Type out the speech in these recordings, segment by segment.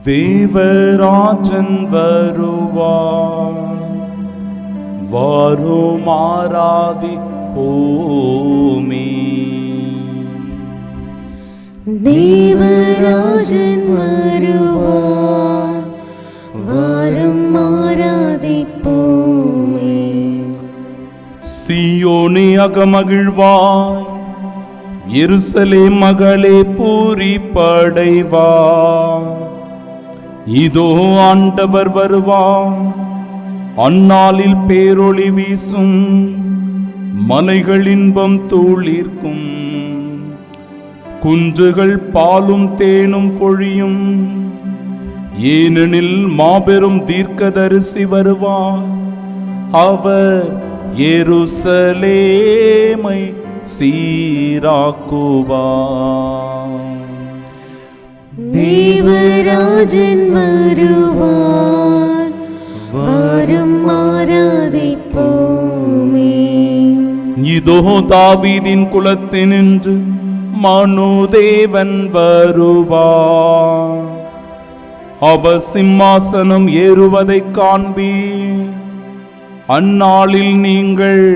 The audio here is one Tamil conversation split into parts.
தேவராஜன் வருவார், வாரும் ஆராதிப்போமே. தேவராஜன் வருவார், வாரும் ஆராதிப்போமே. சீயோனே அகமகிழ்வாய், எருசலேம் மகளே பூரிப்படைவாய். இதோ ஆண்டவர் வருவார், அந்நாளில் பேரொளி வீசும், மலைகள் இன்பம் தூளிர்க்கும், குன்றுகள் பாலும் தேனும் பொழியும். ஏனெனில் மாபெரும் தீர்க்கதரிசி வருவார், அவர் எருசலேமை சீராக்குவார். தேவராஜன் வருவார், வாரும் ஆராதிப்போமே. இதோ தாவீதின் குலத்தினின்று மனுதேவன் வருவார், அவர் சிம்மாசனம் ஏறுவதைக் காண்பீர். அந்நாளில் நீங்கள்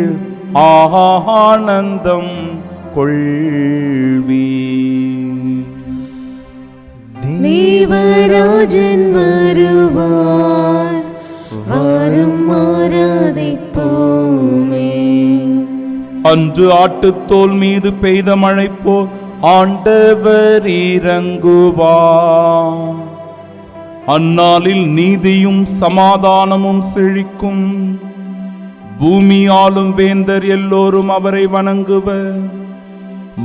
ஆனந்தம் கொள்வீர். தேவராஜன் வருவார், வாரும் ஆராதிப்போமே. அன்று ஆட்டுத்தோல் மீது பெய்த மழை போல் ஆண்டவர் இறங்குவார். அந்நாளில் நீதியும் சமாதானமும் செழிக்கும். பூமி ஆளும் வேந்தர் எல்லோரும் அவரை வணங்குவர்,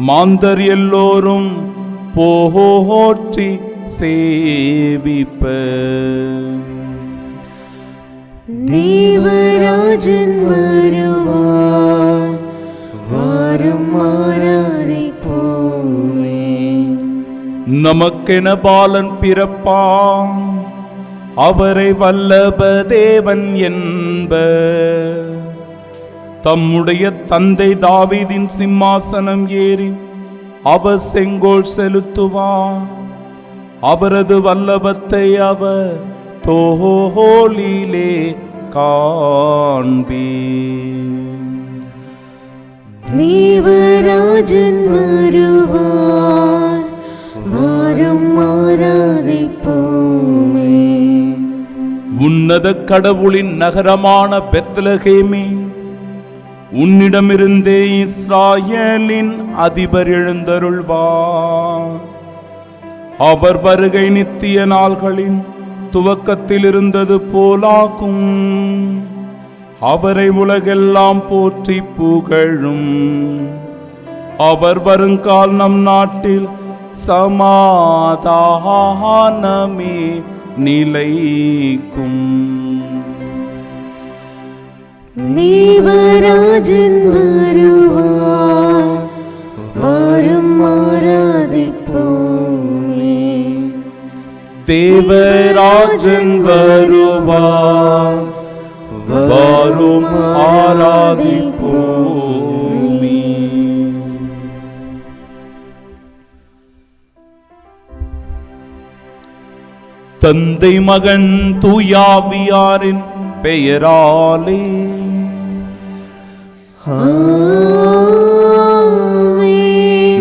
மாந்தர் எல்லோரும் போற்றி சேவிப்பர். தேவராஜன் வருவார், வாரும் ஆராதிப்போமே. நமக்கென பாலன் பிறப்பான், அவரை வல்லப தேவன் என்பர். தம்முடைய தந்தை தாவீதின் சிம்மாசனம் ஏறி அவர் செங்கோல் செலுத்துவார். அவரது வல்லபத்தை அவர் தோளிலே காண்பீர். தேவராஜன் வருவார், வாரும் ஆராதிப்போமே. உன்னத கடவுளின் நகரமான பெத்லகேமே, உன்னிடமிருந்தே இஸ்ராயேலின் அதிபர் எழுந்தருள்வார். அவர் வருகை நித்திய நாள்களின் துவக்கத்தில் இருந்தது போலாகும். அவரை உலகெல்லாம் போற்றி புகழும். அவர் வருங்கால் நம் நாட்டில் சமாதானமே நிலைக்கும். தேவராஜன் வருவார், வாரும் ஆராதிப்போமே. தேவராஜன் வருவார், வாரும் ஆராதிப்போமே. தந்தை மகன் தூயாவியாரின் பெயராலே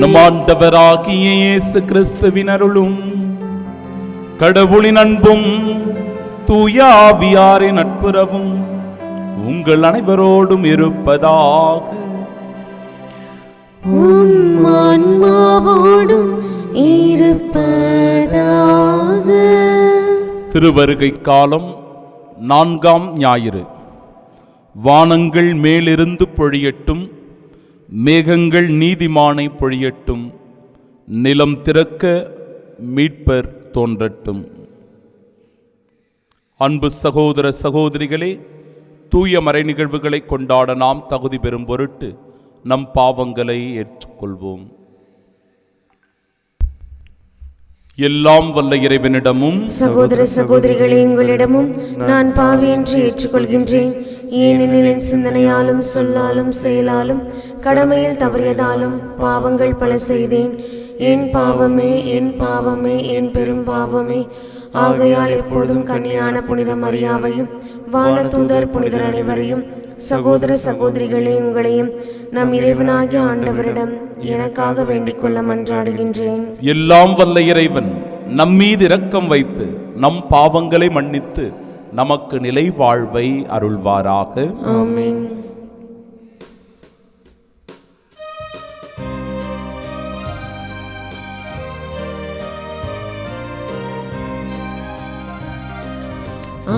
நம் ஆண்டவராகிய இயேசு கிறிஸ்துவின் அருளும் கடவுளின் அன்பும் தூயாவியாரின் நட்புறவும் உங்கள் அனைவரோடும் இருப்பதாக. உம் ஆன்மாவோடும் இருப்பதாக. திருவருகை காலம் 4ஆம் ஞாயிறு. வானங்கள் மேலிருந்து பொழியட்டும், மேகங்கள் நீதிமானை பொழியட்டும், நிலம் திறக்க மீட்பர் தோன்றட்டும். அன்பு சகோதர சகோதரிகளே, தூய மறை நிகழ்வுகளை கொண்டாட நாம் தகுதி பெறும் பொருட்டு நம் பாவங்களை ஏற்றுக்கொள்வோம். எல்லாம் வல்ல இறைவனிடமும் சகோதர சகோதரிகளே, உங்களிடமும் நான் பாவி என்று ஏற்றுக்கொள்கின்றேன். ஏனெனில் என் சிந்தனையாலும் சொல்லாலும் செயலாலும் கடமையில் தவறியதாலும் பாவங்கள் பல செய்தேன். என் பாவமே, என் பாவமே, என் பெரும் பாவமே. ஆகையால் எப்போதும் கன்னியான புனித மரியாவையும் வானதூதர் புனிதர் அனைவரையும் சகோதர சகோதரிகளே உங்களையும் நம் இறைவனாகிய ஆண்டவரிடம் எனக்காக வேண்டிக் கொள்ள மன்றாடுகின்றேன். எல்லாம் வல்ல இறைவன் நம்மீது இரக்கம் வைத்து நம் பாவங்களை மன்னித்து நமக்கு நிலை வாழ்வை அருள்வாராக. ஆமென்.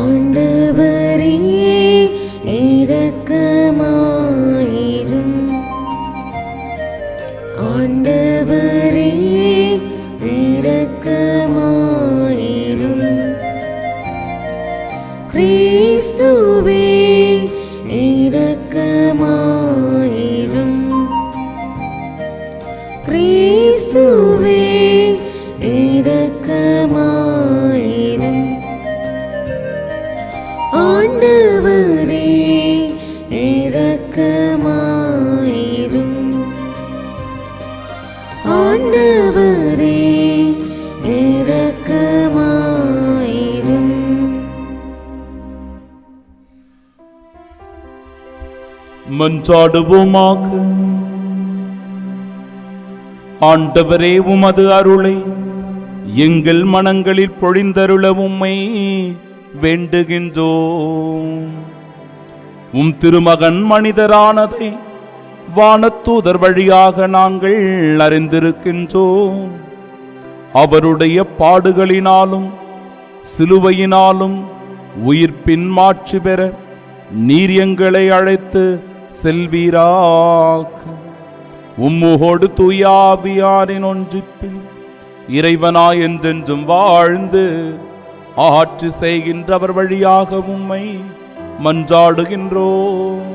ஆண்டவரே இரக்கமாயிரும். ஆண்டவரே இரக்கமாயிரும். கிறிஸ்துவே இரக்கமாயிரும். கிறிஸ்துவே இரக்கமாயிரும். ஆண்டவரே இரக்கமாயிரும். ஆண்டவரே இரக்கமாயிரும். மன்றாடுவோமாக. ஆண்டவரே, உமது அருளை எங்கள் மனங்களில் பொழிந்தருள உம்மை வேண்டுகின்றோம். உம் திருமகன் மனிதரானதை வானதூதர் வழியாக நாங்கள் அறிந்திருக்கின்றோம். அவருடைய பாடுகளினாலும் சிலுவையினாலும் உயிர்ப்பின் மாட்சி பெற நீர் எங்களை அழைத்து செல்வீராக. உம்மோடு தூய ஆவியாரின் ஒன்றிப்பில் இறைவனாய் என்றென்றும் வாழ்ந்து ஆட்சி செய்கின்றவர் வழியாக உம்மை மன்றாடுகின்றோம்.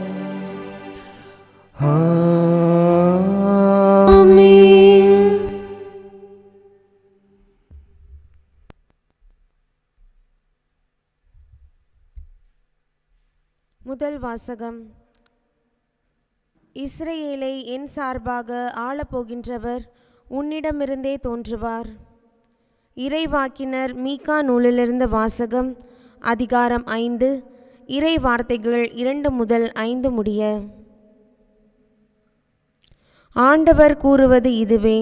ஆமென். முதல் வாசகம். இஸ்ரவேலை என் சார்பாக ஆளப்போகின்றவர் உன்னிடமிருந்தே தோன்றுவார். இறைவாக்கினர் மீகா நூலிலிருந்து வாசகம். அதிகாரம் 5, இறை வார்த்தைகள் 2 முதல் 5 முடிய. ஆண்டவர் கூறுவது இதுவே: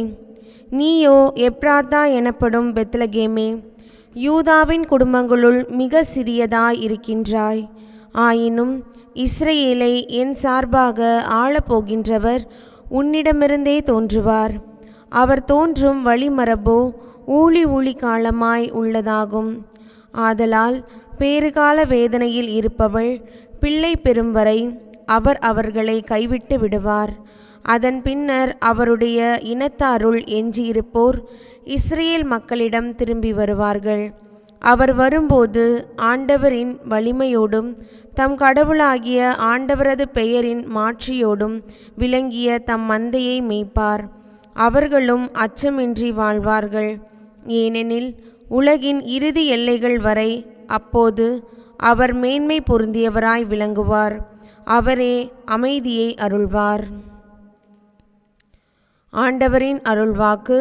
நீயோ எப்ராத்தா எனப்படும் பெத்லகேமே, யூதாவின் குடும்பங்களுள் மிக சிறியதாய் இருக்கின்றாய். ஆயினும் இஸ்ரவேலை என் சார்பாக ஆளப்போகின்றவர் உன்னிடமிருந்தே தோன்றுவார். அவர் தோன்றும் வழிமரபோ ஊழி காலமாய் உள்ளதாகும். ஆதலால் பேறுகால வேதனையில் இருப்பவள் பிள்ளை பெறும் வரை அவர் அவர்களை கைவிட்டு விடுவார். அதன் பின்னர் அவருடைய இனத்தாருள் எஞ்சியிருப்போர் இஸ்ரேல் மக்களிடம் திரும்பி வருவார்கள். அவர் வரும்போது ஆண்டவரின் வலிமையோடும் தம் கடவுளாகிய ஆண்டவரது பெயரின் மாட்சியோடும் விளங்கிய தம் மந்தையை மேய்ப்பார். அவர்களும் அச்சமின்றி வாழ்வார்கள். ஏனெனில் உலகின் இறுதி எல்லைகள் வரை அப்போது அவர் மேன்மை பொருந்தியவராய் விளங்குவார். அவரே அமைதியை அருள்வார். ஆண்டவரின் அருள்வாக்கு.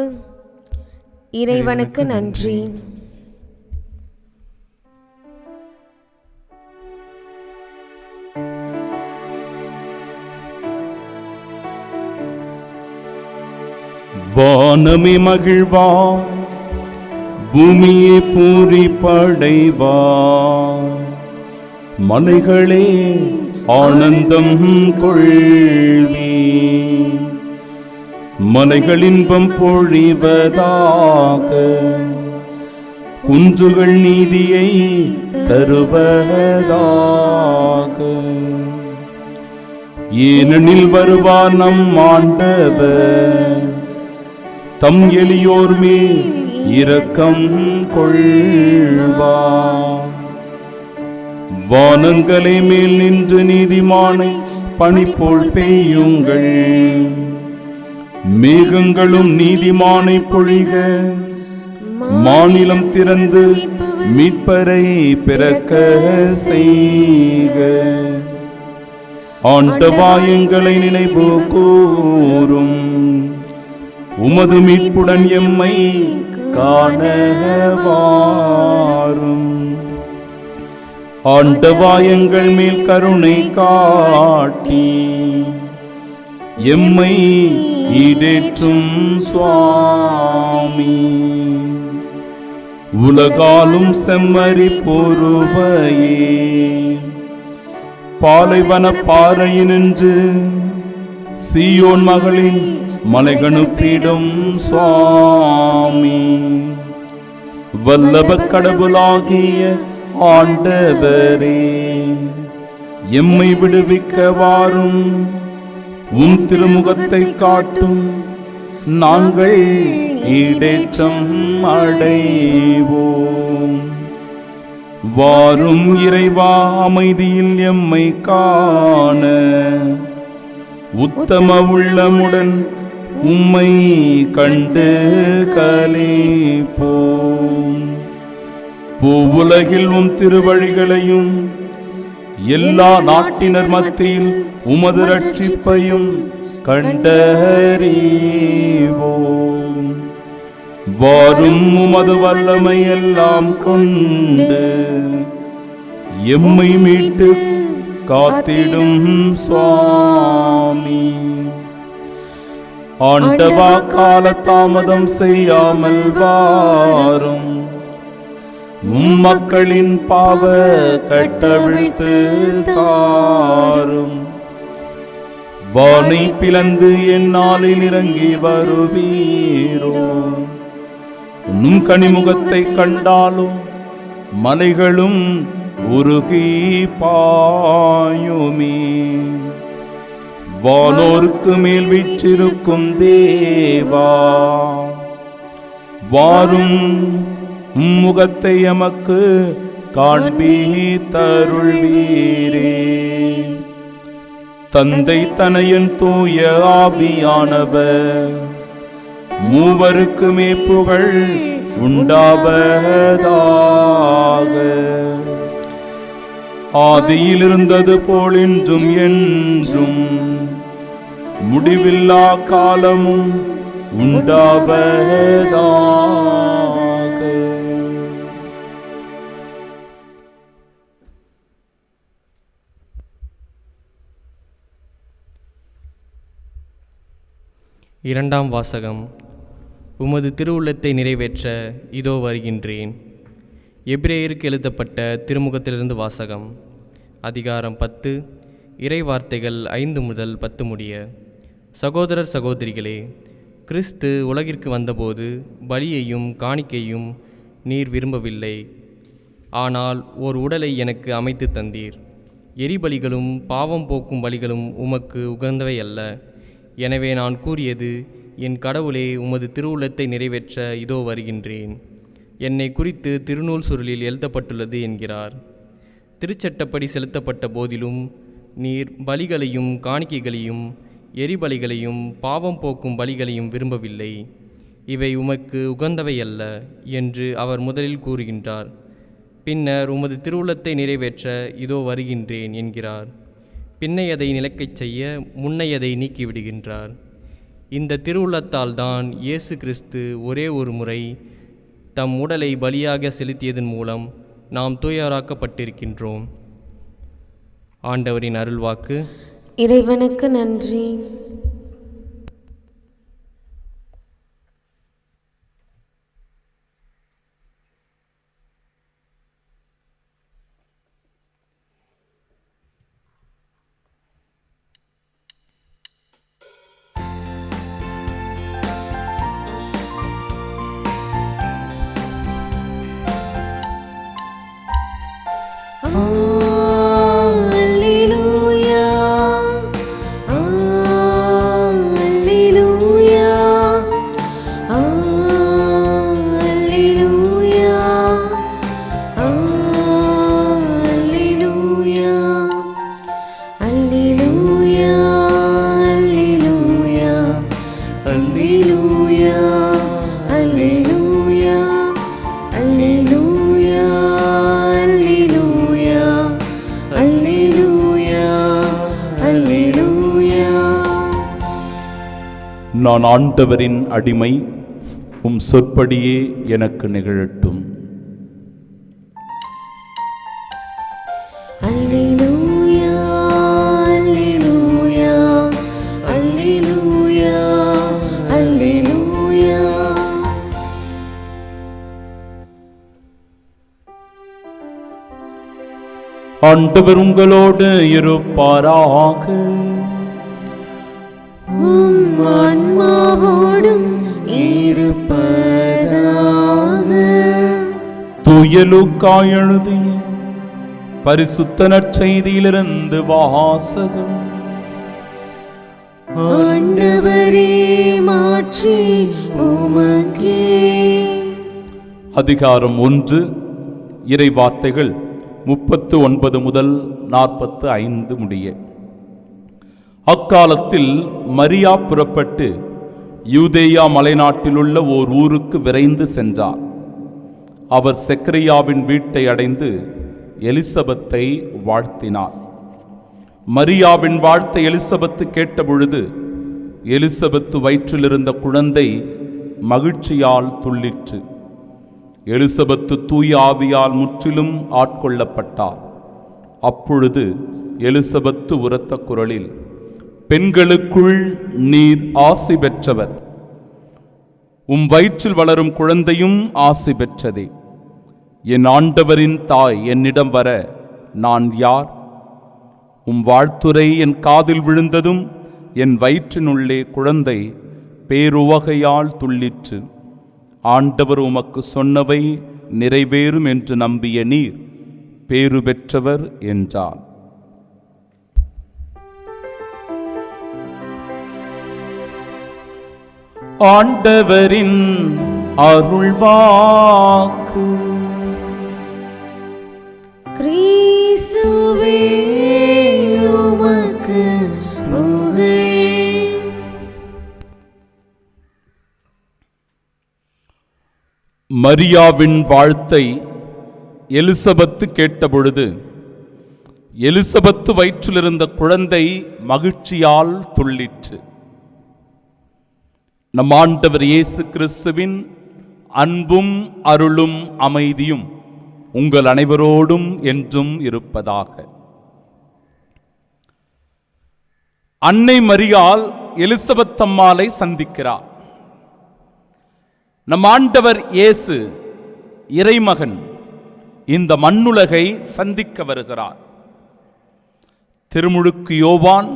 இறைவனுக்கு நன்றி. வானமே மகிழ்வார், பூமியே பூரிப்படைவார். மலைகளே ஆனந்தம் கொள்வி, மலைகள் இன்பம் பொழிவதாக. குன்றுகள் நீதியை தருவதாக. ஏனெனில் வருவார் நம் ஆண்டவர், தம் எளியோர் மேல் இரக்கம் கொள்வார். வானங்களை மேல் நின்று நீதிமானை பனிபோல் பெய்யுங்கள். மேகங்களும் நீதிமானை பொழிக. மாநிலம் திறந்து மீட்பரை பிறக்க செய்க. ஆண்டவா, எங்களை நினைவு கூரும், உமது மீட்புடன் எம்மை காணவாரும். ஆண்டவா எங்கள் மேல் கருணை காட்டி எம்மை ஈடேற்றும் சுவாமி. உலகாலும் செம்மறி பொறுவையே பாலைவன பாறையினின்று சீயோன் மகளின் மலைகணுப்பிடும் சுவாமி. வல்லப கடவுளாகிய ஆண்டவரே எம்மை விடுவிக்க வாரும். உம் திருமுகத்தை காட்டும் நாங்கள் ஈடேற்றம் அடைவோம். வாரும் இறைவா அமைதியில் எம்மை காண உத்தம உள்ளமுடன் உம்மை கண்டு களிப்போம். பூவுலகில் உம் திருவழிகளையும் எல்லா நாட்டினர் மத்தியில் உமது ரட்சிப்பையும் கண்டறிவோம். வாரும் உமது வல்லமை எல்லாம் கொண்டு எம்மை மீட்டு காத்திடும் சுவாமி. ஆண்டவா கால தாமதம் செய்யாமல் வாரும். மக்களின் பாவ கட்டவிழ்த்து தாரும். வானை பிளந்து என்னாலில் இறங்கி வருவீரோ. நும் கனிமுகத்தை கண்டாலும் மலைகளும் உருகி பாயுமே. வானோருக்கு மேல் வீற்றிருக்கும் தேவா வாரும். முகத்தை எமக்கு காண்பி தருள்வீரே. தந்தை தனையன் தூய ஆவியானவர் மூவருக்குமே புகழ் உண்டாவதாக. ஆதியில் இருந்தது போல் இன்றும் என்றும் முடிவில்லா காலமும் உண்டாவதாக. இரண்டாம் வாசகம். உமது திருவுள்ளத்தை நிறைவேற்ற இதோ வருகின்றேன். எபிரேயருக்கு எழுதப்பட்ட திருமுகத்திலிருந்து வாசகம். அதிகாரம் 10, இறை வார்த்தைகள் 5 முதல் 10 முடிய. சகோதரர் சகோதரிகளே, கிறிஸ்து உலகிற்கு வந்தபோது பலியையும் காணிக்கையும் நீர் விரும்பவில்லை. ஆனால் ஓர் உடலை எனக்கு அமைத்து தந்தீர். எரிபலிகளும் பாவம் போக்கும் பலிகளும் உமக்கு உகந்தவை அல்ல. எனவே நான் கூறியது, என் கடவுளே, உமது திருவுள்ளத்தை நிறைவேற்ற இதோ வருகின்றேன். என்னை குறித்து திருநூல் சுருளில் எழுதப்பட்டுள்ளது என்கிறார். திருச்சட்டப்படி செலுத்தப்பட்ட போதிலும் நீர் பலிகளையும் காணிக்கைகளையும் எரிபலிகளையும் பாவம் போக்கும் பலிகளையும் விரும்பவில்லை. இவை உமக்கு உகந்தவை அல்ல என்று அவர் முதலில் கூறுகின்றார். பின்னர் உமது திருவுள்ளத்தை நிறைவேற்ற இதோ வருகின்றேன் என்கிறார். பின்னையதை நிலைக்கச் செய்ய முன்னையதை நீக்கிவிடுகின்றார். இந்த திருவுள்ளத்தால் தான் இயேசு கிறிஸ்து ஒரே ஒரு முறை தம் உடலை பலியாக செலுத்தியதன் மூலம் நாம் தூயராக்கப்பட்டிருக்கின்றோம். ஆண்டவரின் அருள்வாக்கு. இறைவனுக்கு நன்றி. நான் ஆண்டவரின் அடிமை, உம் சொற்படியே எனக்கு நிகழட்டும். அல்லேலூயா, அல்லேலூயா, அல்லேலூயா, அல்லேலூயா. ஆண்டவர் உங்களோடு இருப்பாராக. உம் ஆன்மாவோடும் இருப்பதாக. தூய லூக்கா எழுதிய பரிசுத்த நற்செய்தியிலிருந்து வாசகம். ஆண்டவரே, மாட்சி உமக்கே. அதிகாரம் 1, இறை வார்த்தைகள் 39 முதல் 45 முடிய. அக்காலத்தில் மரியா புறப்பட்டு யூதேயா மலைநாட்டிலுள்ள ஓர் ஊருக்கு விரைந்து சென்றார். அவர் செக்கரியாவின் வீட்டை அடைந்து எலிசபெத்தை வாழ்த்தினார். மரியாவின் வாழ்த்தை எலிசபெத்து கேட்டபொழுது எலிசபெத்து வயிற்றிலிருந்த குழந்தை மகிழ்ச்சியால் துள்ளிற்று. எலிசபெத்து தூய ஆவியால் முற்றிலும் ஆட்கொள்ளப்பட்டார். அப்பொழுது எலிசபெத்து உரத்த குரலில், பெண்களுக்குள் நீர் ஆசி பெற்றவர், உம் வயிற்றில் வளரும் குழந்தையும் ஆசி பெற்றதே. என் ஆண்டவரின் தாய் என்னிடம் வர நான் யார்? உம் வாழ்த்துரை என் காதில் விழுந்ததும் என் வயிற்றினுள்ளே குழந்தை பேருவகையால் துள்ளிற்று. ஆண்டவர் உமக்கு சொன்னவை நிறைவேறும் என்று நம்பிய நீர் பேறு பெற்றவர் என்றார். ஆண்டவரின் அருள்வாக்கு. கிறிஸ்துவே, உமக்கு புகழ். மரியாவின் வாழ்த்தை எலிசபெத்து கேட்டபொழுது எலிசபெத்து வயிற்றிலிருந்த குழந்தை மகிழ்ச்சியால் துள்ளிற்று. நம் ஆண்டவர் இயேசு கிறிஸ்துவின் அன்பும் அருளும் அமைதியும் உங்கள் அனைவரோடும் என்றும் இருப்பதாக. அன்னை மரியாள் எலிசபெத் அம்மாளை சந்திக்கிறார். நம் ஆண்டவர் இயேசு இறைமகன் இந்த மண்ணுலகை சந்திக்க வருகிறார். திருமுழுக்கு யோவான்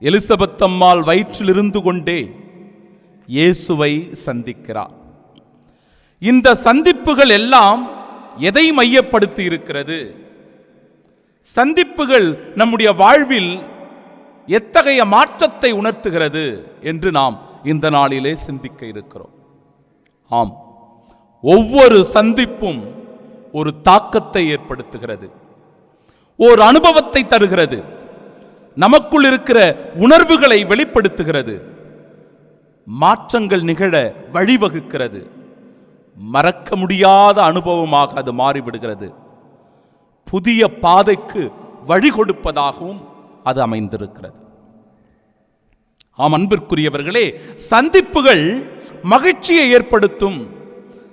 எலிசபெத் அம்மாள் வயிற்றில் இருந்து கொண்டே இயேசுவை சந்திக்கிறார். இந்த சந்திப்புகள் எல்லாம் எதை மையப்படுத்தி இருக்கிறது? சந்திப்புகள் நம்முடைய வாழ்வில் எத்தகைய மாற்றத்தை உணர்த்துகிறது என்று நாம் இந்த நாளிலே சிந்திக்க இருக்கிறோம். ஆம், ஒவ்வொரு சந்திப்பும் ஒரு தாக்கத்தை ஏற்படுத்துகிறது, ஓர் அனுபவத்தை தருகிறது, நமக்குள் இருக்கிற உணர்வுகளை வெளிப்படுத்துகிறது, மாற்றங்கள் நிகழ வழிவகுக்கிறது. மறக்க முடியாத அனுபவமாக அது மாறிவிடுகிறது. புதிய பாதைக்கு வழி கொடுப்பதாகவும் அது அமைந்திருக்கிறது. ஆம் அன்பிற்குரியவர்களே, சந்திப்புகள் மகிழ்ச்சியை ஏற்படுத்தும்.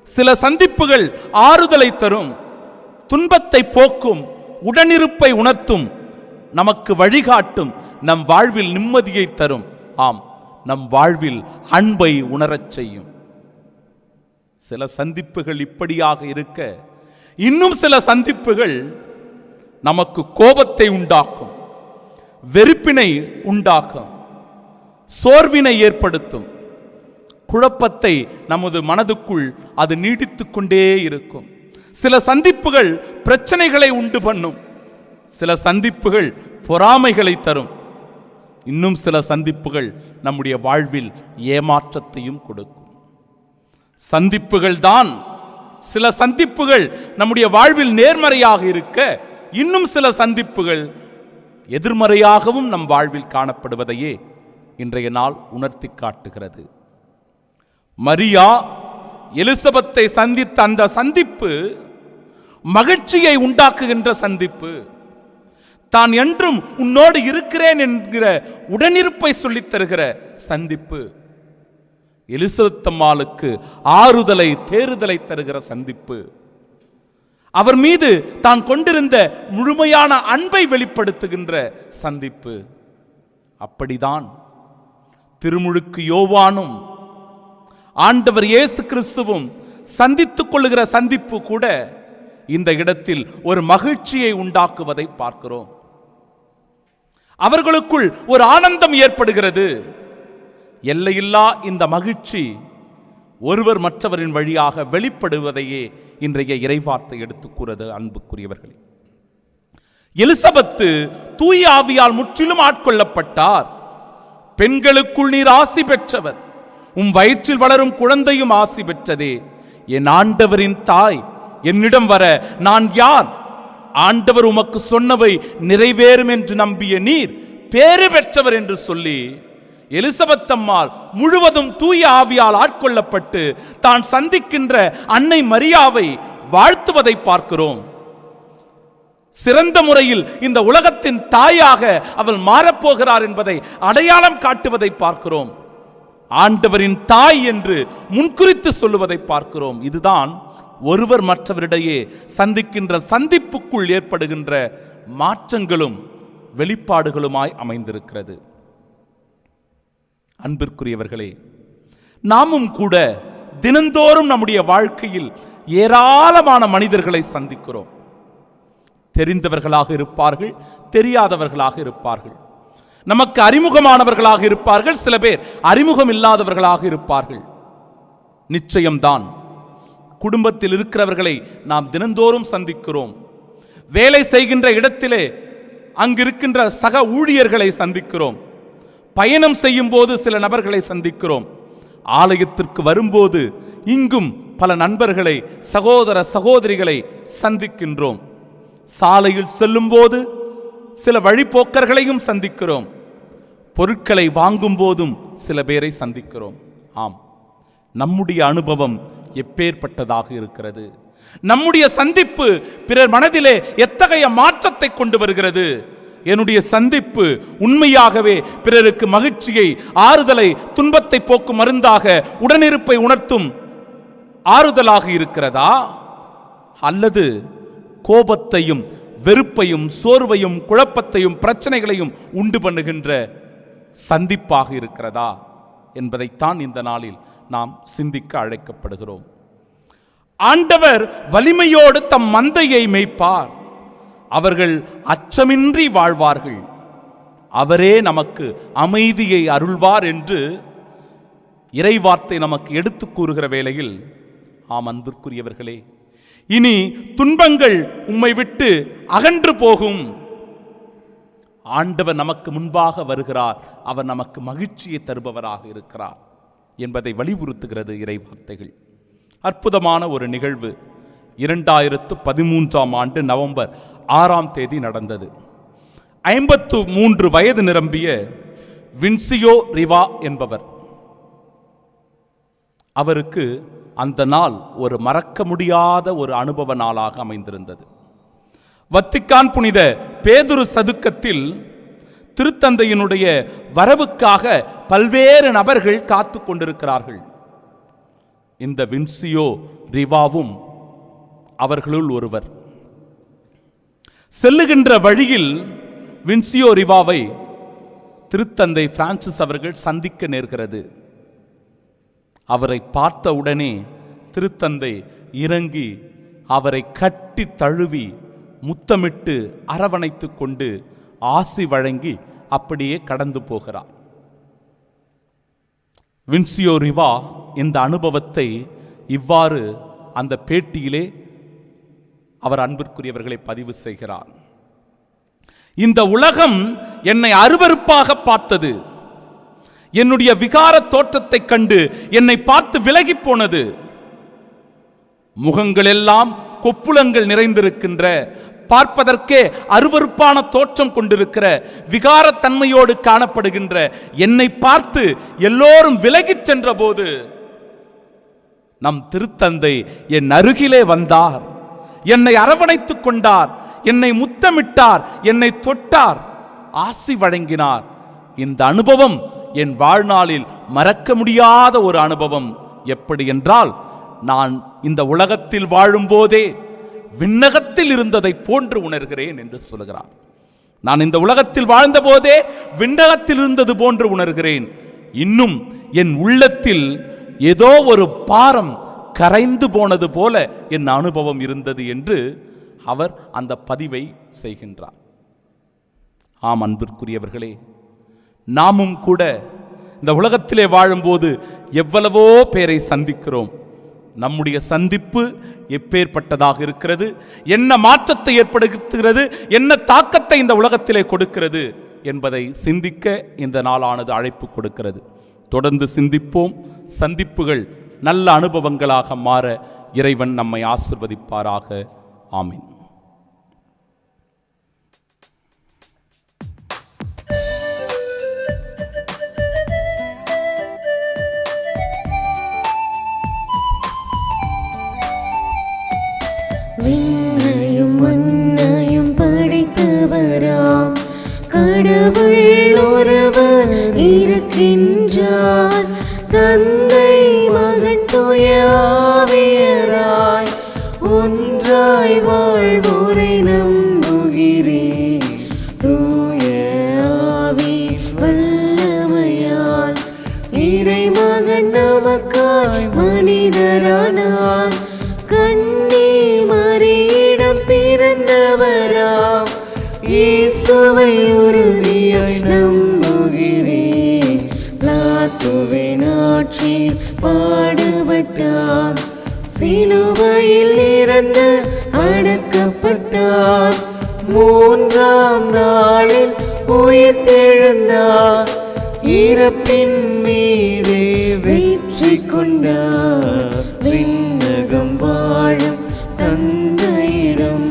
சில சந்திப்புகள் ஆறுதலை தரும், துன்பத்தை போக்கும், உடனிருப்பை உணர்த்தும், நமக்கு வழிகாட்டும், நம் வாழ்வில் நிம்மதியை தரும். ஆம், நம் வாழ்வில் அன்பை உணரச் செய்யும். சில சந்திப்புகள் இப்படியாக இருக்க, இன்னும் சில சந்திப்புகள் நமக்கு கோபத்தை உண்டாக்கும், வெறுப்பினை உண்டாக்கும், சோர்வினை ஏற்படுத்தும், குழப்பத்தை நமது மனதுக்குள் அது நீடித்துக் கொண்டே இருக்கும். சில சந்திப்புகள் பிரச்சனைகளை உண்டு பண்ணும், சில சந்திப்புகள் பொறாமைகளை தரும், இன்னும் சில சந்திப்புகள் நம்முடைய வாழ்வில் ஏமாற்றத்தையும் கொடுக்கும். சந்திப்புகள் தான், சில சந்திப்புகள் நம்முடைய வாழ்வில் நேர்மறையாக இருக்க, இன்னும் சில சந்திப்புகள் எதிர்மறையாகவும் நம் வாழ்வில் காணப்படுவதையே இன்றைய நாள் உணர்த்தி காட்டுகிறது. மரியா எலிசபெத்தை சந்தித்த அந்த சந்திப்பு மகிழ்ச்சியை உண்டாக்குகின்ற சந்திப்பு. தான் என்றும் உன்னோடு இருக்கிறேன் என்கிற உடனிருப்பை சொல்லித் தருகிற சந்திப்பு. எலிசபெத் அம்மாளுக்கு ஆறுதலை தேறுதலை தருகிற சந்திப்பு. அவர் மீது தான் கொண்டிருந்த முழுமையான அன்பை வெளிப்படுத்துகின்ற சந்திப்பு. அப்படிதான் திருமுழுக்கு யோவானும் ஆண்டவர் இயேசு கிறிஸ்துவும் சந்தித்துக் கொள்ளுகிற சந்திப்பு கூட இந்த இடத்தில் ஒரு மகிழ்ச்சியை உண்டாக்குவதை பார்க்கிறோம். அவர்களுக்குள் ஒரு ஆனந்தம் ஏற்படுகிறது. எல்லையில்லா இந்த மகிழ்ச்சி ஒருவர் மற்றவரின் வழியாக வெளிப்படுவதையே இன்றைய இறைவார்த்தை எடுத்துக்கூறது. அன்புக்குரியவர்களே, எலிசபெத்து தூய ஆவியால் முற்றிலும் ஆட்கொள்ளப்பட்டார். பெண்களுக்குள் நீர் ஆசி பெற்றவர், உம் வயிற்றில் வளரும் குழந்தையும் ஆசி பெற்றதே. என் ஆண்டவரின் தாய், என்னிடம் வர நான் யார்? ஆண்டவர் உமக்கு சொன்னவை நிறைவேறும் என்று நம்பிய நீர் பேறு பெற்றவர் என்று சொல்லி எலிசபெத் அம்மாள் முழுவதும் தூய ஆவியால் ஆட்கொள்ளப்பட்டு தான் சந்திக்கின்ற அன்னை மரியாவை வாழ்த்துவதை பார்க்கிறோம். சிறந்த முறையில் இந்த உலகத்தின் தாயாக அவள் மாறப்போகிறார் என்பதை அடையாளம் காட்டுவதை பார்க்கிறோம். ஆண்டவரின் தாய் என்று முன்குறித்து சொல்லுவதை பார்க்கிறோம். இதுதான் ஒருவர் மற்றவரிடையே சந்திக்கின்ற சந்திப்புக்குள் ஏற்படுகின்ற மாற்றங்களும் வெளிப்பாடுகளுமாய் அமைந்திருக்கிறது. அன்பிற்குரியவர்களே, நாமும் கூட தினந்தோறும் நம்முடைய வாழ்க்கையில் ஏராளமான மனிதர்களை சந்திக்கிறோம். தெரிந்தவர்களாக இருப்பார்கள், தெரியாதவர்களாக இருப்பார்கள், நமக்கு அறிமுகமானவர்களாக இருப்பார்கள், சில பேர் அறிமுகம் இல்லாதவர்களாக இருப்பார்கள். நிச்சயம்தான் குடும்பத்தில் இருக்கிறவர்களை நாம் தினந்தோறும் சந்திக்கிறோம். வேலை செய்கின்ற இடத்திலே அங்கிருக்கின்ற சக ஊழியர்களை சந்திக்கிறோம். பயணம் செய்யும் போது சில நபர்களை சந்திக்கிறோம். ஆலயத்திற்கு வரும்போது இங்கும் பல நண்பர்களை, சகோதர சகோதரிகளை சந்திக்கின்றோம். சாலையில் செல்லும் போது சில வழிபோக்கர்களையும் சந்திக்கிறோம். பொருட்களை வாங்கும் போதும் சில பேரை சந்திக்கிறோம். ஆம், நம்முடைய அனுபவம் எப்பேற்பட்டதாக இருக்கிறது? நம்முடைய சந்திப்பு பிறர் மனதிலே எத்தகைய மாற்றத்தை கொண்டு வருகிறது? என்னுடைய சந்திப்பு உண்மையாகவே பிறருக்கு மகிழ்ச்சியை, ஆறுதலை, துன்பத்தை போக்கும் மருந்தாக, உடனிருப்பை உணர்த்தும் ஆறுதலாக இருக்கிறதா? அல்லது கோபத்தையும் வெறுப்பையும் சோர்வையும் குழப்பத்தையும் பிரச்சனைகளையும் உண்டு பண்ணுகின்ற சந்திப்பாக இருக்கிறதா என்பதைத்தான் இந்த நாளில் நாம் சிந்திக்க அழைக்கப்படுகிறோம். ஆண்டவர் வலிமையோடு தம் மந்தையை மேய்ப்பார், அவர்கள் அச்சமின்றி வாழ்வார்கள், அவரே நமக்கு அமைதியை அருள்வார் என்று இறைவார்த்தை நமக்கு எடுத்து கூறுகிற வேளையில், ஆம் அன்பிற்குரியவர்களே, இனி துன்பங்கள் உம்மை விட்டு அகன்று போகும். ஆண்டவர் நமக்கு முன்பாக வருகிறார், அவர் நமக்கு மகிழ்ச்சியை தருபவராக இருக்கிறார் என்பதை வலியுறுத்துகிறது இறைவார்த்தைகள். அற்புதமான ஒரு நிகழ்வு 2013ஆம் ஆண்டு நவம்பர் 6ஆம் தேதி நடந்தது. 53 வயது நிரம்பிய வின்சியோ ரிவா என்பவர், அவருக்கு அந்த நாள் ஒரு மறக்க முடியாத ஒரு அனுபவ நாளாக அமைந்திருந்தது. வத்திக்கான் புனித பேதுரு சதுக்கத்தில் திருத்தந்தையினுடைய வரவுக்காக பல்வேறு நபர்கள் காத்து கொண்டிருக்கிறார்கள். இந்த வின்சியோ ரிவாவும் அவர்களுள் ஒருவர். செல்லுகின்ற வழியில் வின்சியோ ரிவாவை திருத்தந்தை பிரான்சிஸ் அவர்கள் சந்திக்க நேர்கிறது. அவரை பார்த்த உடனே திருத்தந்தை இறங்கி அவரை கட்டி தழுவி முத்தமிட்டு அரவணைத்து கொண்டு ஆசி வழங்கி அப்படியே கடந்து போகிறார். வின்சியோ ரிவா இந்த அனுபவத்தை இவ்வாறு அந்த பேட்டியிலே அவர் அன்பிற்குரியவர்களை பதிவு செய்கிறார். இந்த உலகம் என்னை அருவருப்பாக பார்த்தது, என்னுடைய விகார தோற்றத்தை கண்டு என்னை பார்த்து விலகி போனது. முகங்கள் எல்லாம் கொப்புளங்கள் நிறைந்திருக்கின்ற, பார்ப்பதற்கே அருவருப்பான தோற்றம் கொண்டிருக்கிற, விகாரத்தன்மையோடு காணப்படுகின்ற என்னை பார்த்து எல்லோரும் விலகிச் சென்ற போது நம் திருத்தந்தை என் அருகிலே வந்தார், என்னை அரவணைத்துக் கொண்டார், என்னை முத்தமிட்டார், என்னை தொட்டார், ஆசி வழங்கினார். இந்த அனுபவம் என் வாழ்நாளில் மறக்க முடியாத ஒரு அனுபவம். எப்படி என்றால், நான் இந்த உலகத்தில் வாழும்போதே விண்ணகத்தில் இருந்ததை போன்று உணர்கிறேன் என்று சொல்கிறார். நான் இந்த உலகத்தில் வாழ்ந்த போதே விண்ணகத்தில் இருந்தது போன்று உணர்கிறேன். இன்னும் என் உள்ளத்தில் ஏதோ ஒரு பாரம் கரைந்து போனது போல என் அனுபவம் இருந்தது என்று அவர் அந்த பதிவை செய்கின்றார். ஆம் அன்பிற்குரியவர்களே, நாமும் கூட இந்த உலகத்திலே வாழும்போது எவ்வளவோ பேரை சந்திக்கிறோம். நம்முடைய சந்திப்பு எப்பேற்பட்டதாக இருக்கிறது, என்ன மாற்றத்தை ஏற்படுத்துகிறது, என்ன தாக்கத்தை இந்த உலகத்திலே கொடுக்கிறது என்பதை சிந்திக்க இந்த நாளானது அழைப்பு கொடுக்கிறது. தொடர்ந்து சிந்திப்போம். சந்திப்புகள் நல்ல அனுபவங்களாக மாற இறைவன் நம்மை ஆசிர்வதிப்பாராக. ஆமீன். விண்ணையும் மண்ணையும் படைத்தவராம் கடவுள் ஒருவர் இருக்கின்றார். தந்தை மகன் தூய ஆவியராய் ஒன்றாய் வாழ்வோரை நம்புகிறேன். தூய ஆவி வல்லமையால் இறைமகன் நமக்காய் மனிதரானார். கண்ணி மரியிடம் பிறந்தவராம் இயேசுவை உறுதியாய் நம்புகிறேன். பிலாத்துவின் ஆட்சியில் பாடுபட்டார், சிலுவையில் இறந்து அடக்கப்பட்டார். மூன்றாம் நாளில் உயிர்த்தெழுந்தார், இறப்பின் மீதே வெற்றி கொண்டார். விண்ணகம் வாழும் தந்தையிடம்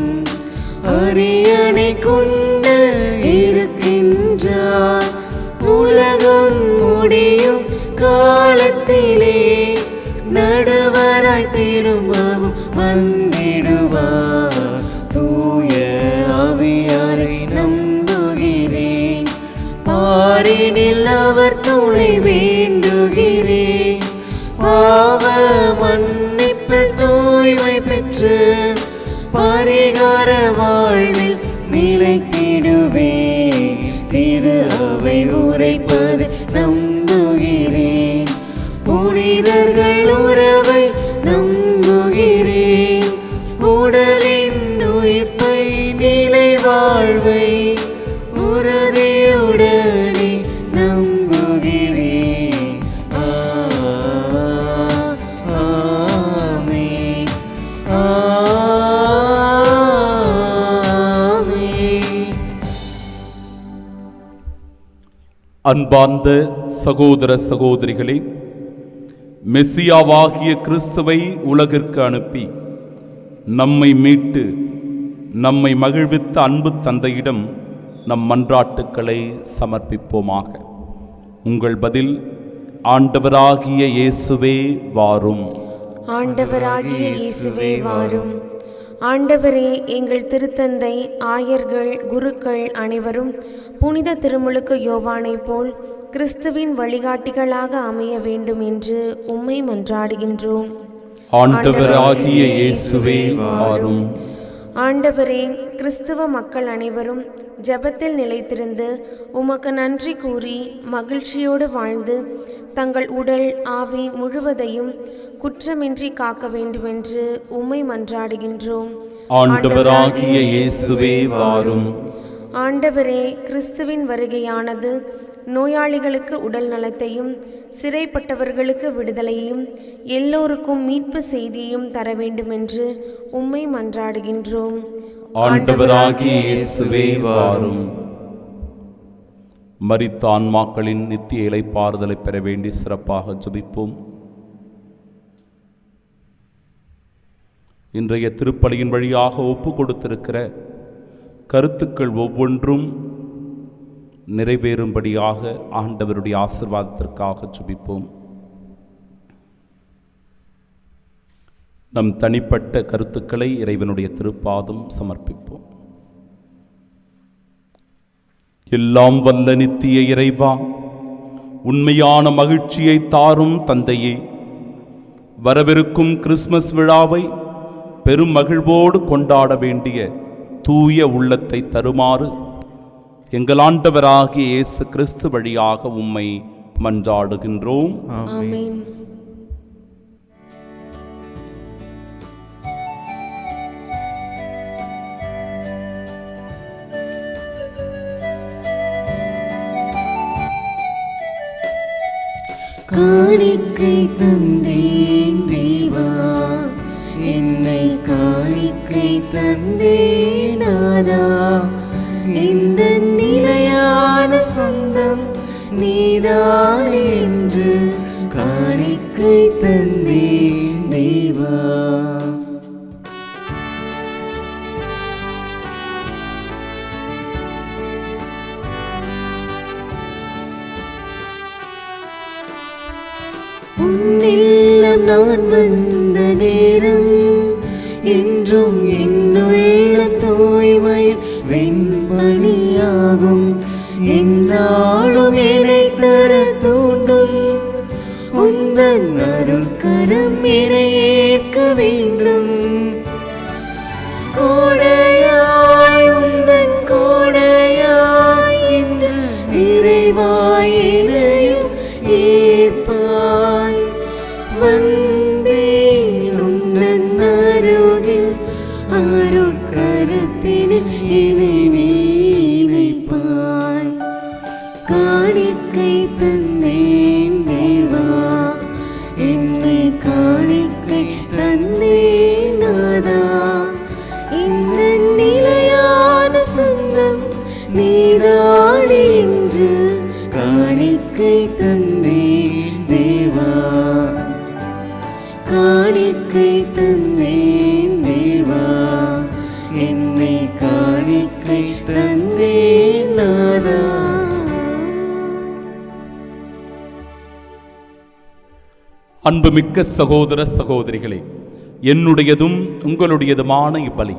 அரியணை கொண்டு இருக்கின்றார். உலகம் முடியும் காலத்திலே நடுவராய் திரும்பவும் வந்திடுவார். தூய ஆவியாரை நம்புகிறேன், பாரினில் அவர் துணை வேண்டுகிறேன். பாவ மன்னிப்பில் தூய்மை பெற்று பரிகார வாழ்வில் நிலைத்திடுவே. திரு அவை உரைப்பது நம்புகிறேன், புனிதர்கள் உறவை நம்புகிறேன். உடலின் உயிர்ப்பை நிலை வாழ்வை உறுதியுடனே நம்புகிறேன். ஆமென், ஆமென். அன்பார்ந்த சகோதர சகோதரிகளே, மெசியாவாகிய கிறிஸ்துவை உலகிற்கு அனுப்பி நம்மை மீட்டு நம்மை மகிழ்வித்த அன்பு தந்தையிடம் நம் மன்றாட்டுக்களை சமர்ப்பிப்போமாக. உங்கள் பதில்: ஆண்டவராகிய இயேசுவே வாரும். ஆண்டவராகிய இயேசுவே வாரும். ஆண்டவரே, எங்கள் திருத்தந்தை, ஆயர்கள், குருக்கள் அனைவரும் புனித திருமுழுக்கு யோவானை போல் கிறிஸ்துவின் வழிகாட்டிகளாக அமைய வேண்டும் என்று உம்மை மன்றாடுகின்றோம். ஆண்டவராகிய இயேசுவே வாரும். ஆண்டவரே, கிறிஸ்துவ மக்கள் அனைவரும் ஜெபத்தில் நிலைத்திருந்து உமக்கு நன்றி கூறி மகிழ்ச்சியோடு வாழ்ந்து தங்கள் உடல் ஆவி முழுவதையும் குற்றமின்றி காக்க வேண்டுமென்று உம்மை மன்றாடுகின்றோம். ஆண்டவராகிய இயேசுவே வாரும். ஆண்டவரே, கிறிஸ்துவின் வருகையானது நோயாளிகளுக்கு உடல் நலத்தையும் சிறைப்பட்டவர்களுக்கு விடுதலையையும் எல்லோருக்கும் மீட்பு செய்தியையும் தர வேண்டுமென்று உம்மை மன்றாடுகின்றோம். ஆண்டவராகிய இயேசுவே வாரும். மரித்த ஆன்மாக்களின் நித்திய இளைப்பாறுதலை பெற வேண்டி சிறப்பாக ஜெபிப்போம். இன்றைய திருப்பலியின் வழியாக ஒப்பு கொடுத்திருக்கிற கருத்துக்கள் ஒவ்வொன்றும் நிறைவேறும்படியாக ஆண்டவருடைய ஆசீர்வாதத்திற்காக ஜெபிப்போம். நம் தனிப்பட்ட கருத்துக்களை இறைவனுடைய திருப்பாதம் சமர்ப்பிப்போம். எல்லாம் வல்ல நித்திய இறைவா, உண்மையான மகிழ்ச்சியை தாரும் தந்தையே, வரவிருக்கும் கிறிஸ்மஸ் விழாவை பெரும் மகிழ்வோடு கொண்டாட வேண்டிய தூய உள்ளத்தை தருமாறு எங்கள் ஆண்டவராகிய இயேசு கிறிஸ்து வழியாக உம்மை மன்றாடுகின்றோம். ஆமென். காணிக்கை தந்தேன் தேவா, என்னை காணிக்கை தந்தேன் நாதா, இந்த நிலையான சொந்தம் நீதான் என்று காணிக்கை தந்தேன் தேவா. உன்னில்லம் நான் வந்த நேரம் என்றும் என்னுள்ளம் தூய்மையில் வெண்பணியாகும். என்னாலும் என்னை தர தூண்டும் உந்தன் அருட்கரம் என்னை ஏற்க வேண்டும். கோடையாய் உந்தன் கோடையாய் என்று இறைவாய் என்னையும் ஏற்பாய். வந்தேன் உந்தன் அருகில், அருட்கரத்தினில் என்னை நீலைப்பாய். காணிக்கை தந்தேன் தேவா, என்னை காணிக்கை தந்தேன் நாதா, இந்த நிலையான சொந்தம் நீதான் என்று காணிக்கை தந்தேன் தேவா. காணிக்கை தந்தேன் தேவா, என்னை காணிக்கை தந்தேன் நாதா. அன்புமிக்க சகோதர சகோதரிகளே, என்னுடையதும் உங்களுடையதுமான இப்பலி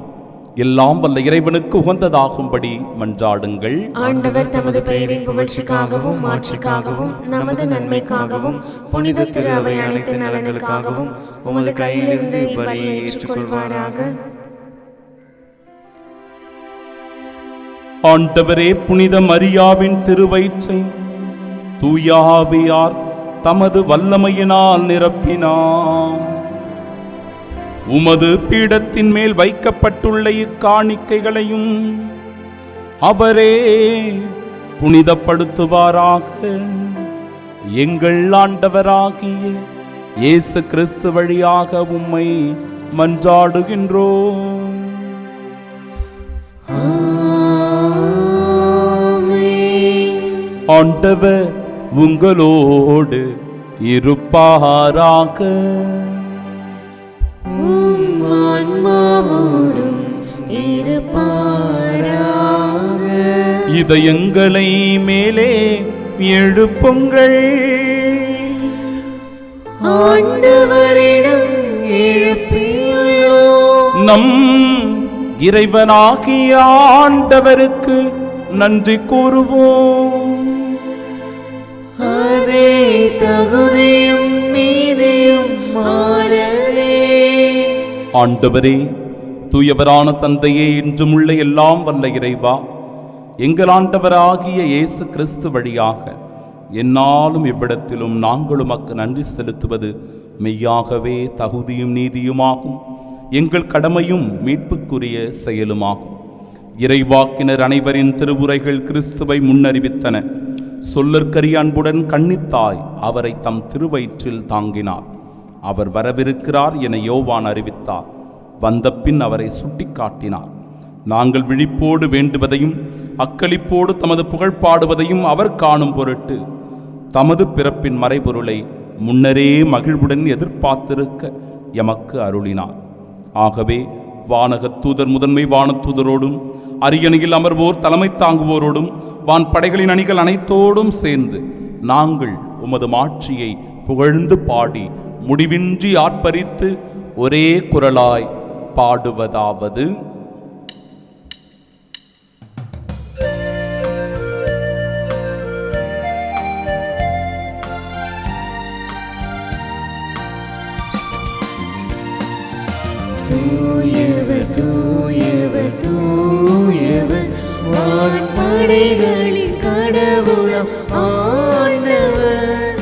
எல்லாம் வல்ல இறைவனுக்கு உகந்ததாகும்படி மன்றாடுங்கள். ஆண்டவர் தமது பெயரின் புகழ்ச்சிக்காகவும் மாட்சிக்காகவும் நமது நன்மைக்காகவும் புனித திரு அவை அனைத்து நலனுக்காகவும் உமது கையிலிருந்து இப்பலியை ஏற்றுக்கொள்வாராக. ஆண்டவரே, புனித மரியாவின் திருவயிற்றை தூய ஆவியார் தமது வல்லமையினால் நிரப்பினார். உமது பீடத்தின் மேல் வைக்கப்பட்டுள்ள இக்காணிக்கைகளையும் அவரே புனிதப்படுத்துவாராக. எங்கள் ஆண்டவராகிய இயேசு கிறிஸ்து வழியாக உம்மை மன்றாடுகின்றோம். ஆண்டவர் உங்களோடு இருப்பாராக. ஆன்மாவோடும் இருப்பாராக. இதயங்களை மேலே எழுப்புங்கள். ஆண்டவரிடம் எழுப்பியுள்ளோம். நம் இறைவனாகிய ஆண்டவருக்கு நன்றி கூறுவோம். அதே தகுதியும் நீதியும் ஆடலே. ஆண்டவரே, தூயவரான தந்தையே, இன்றும் உள்ள எல்லாம் வல்ல இறைவா, எங்கள் ஆண்டவராகிய இயேசு கிறிஸ்து வழியாக என்னாலும் இவ்விடத்திலும் நாங்கள் உமக்கு நன்றி செலுத்துவது மெய்யாகவே தகுதியும் நீதியுமாகும், எங்கள் கடமையும் மீட்புக்குரிய செயலுமாகும். இறைவாக்கினர் அனைவரின் திருவுரைகள் கிறிஸ்துவை முன்னறிவித்தன. சொல்லற்கரிய அன்புடன் கன்னித்தாய் அவரை தம் திருவயிற்றில் தாங்கினார். அவர் வரவிருக்கிறார் என யோவான் அறிவித்தார். வந்தபின் அவரை சுட்டிக்காட்டினார். நாங்கள் விழிப்போடு வேண்டுவதையும் அக்களிப்போடு தமது புகழ் பாடுவதையும் அவர் காணும் பொருட்டு தமது பிறப்பின் மறைபொருளை முன்னரே மகிழ்வுடன் எதிர்பார்த்திருக்க எமக்கு அருளினார். ஆகவே வானகத் தூதர் முதன்மை வானத்தூதரோடும் அரியணையில் அமர்வோர் தலைமை தாங்குவோரோடும் வான் படைகளின் அணிகள் அனைத்தோடும் சேர்ந்து நாங்கள் உமது மாட்சியை புகழ்ந்து பாடி முடிவின்றி ஆர்ப்பரித்து ஒரே குரலாய் பாடுவதாவது: தூயவர் தூயவர் தூயவர் வான்படைகளின் கடவுளாம் ஆண்டவர்.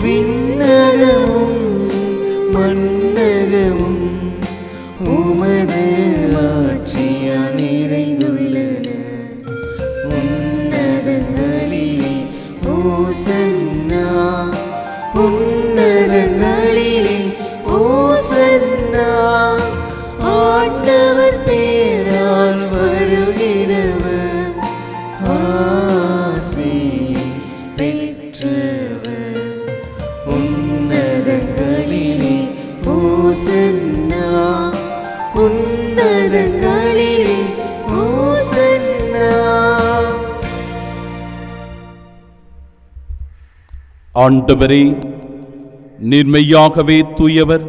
விண்ணகமும் மண்ணகமும் உமது ஆட்சியால் நிறைந்துள்ளன. உன்னதங்களிலே ஓசன்னா, உன்னதங்களிலே ஓசன்னா. ஆண்டவர் பேரால் வருகிறவர் ஆசி பெற்றவர். உன்னதங்களிலே ஓசன்னா, உன்னதங்களிலே ஓசன்னா. ஆண்டவரே, நீர்மையாகவே தூயவர்,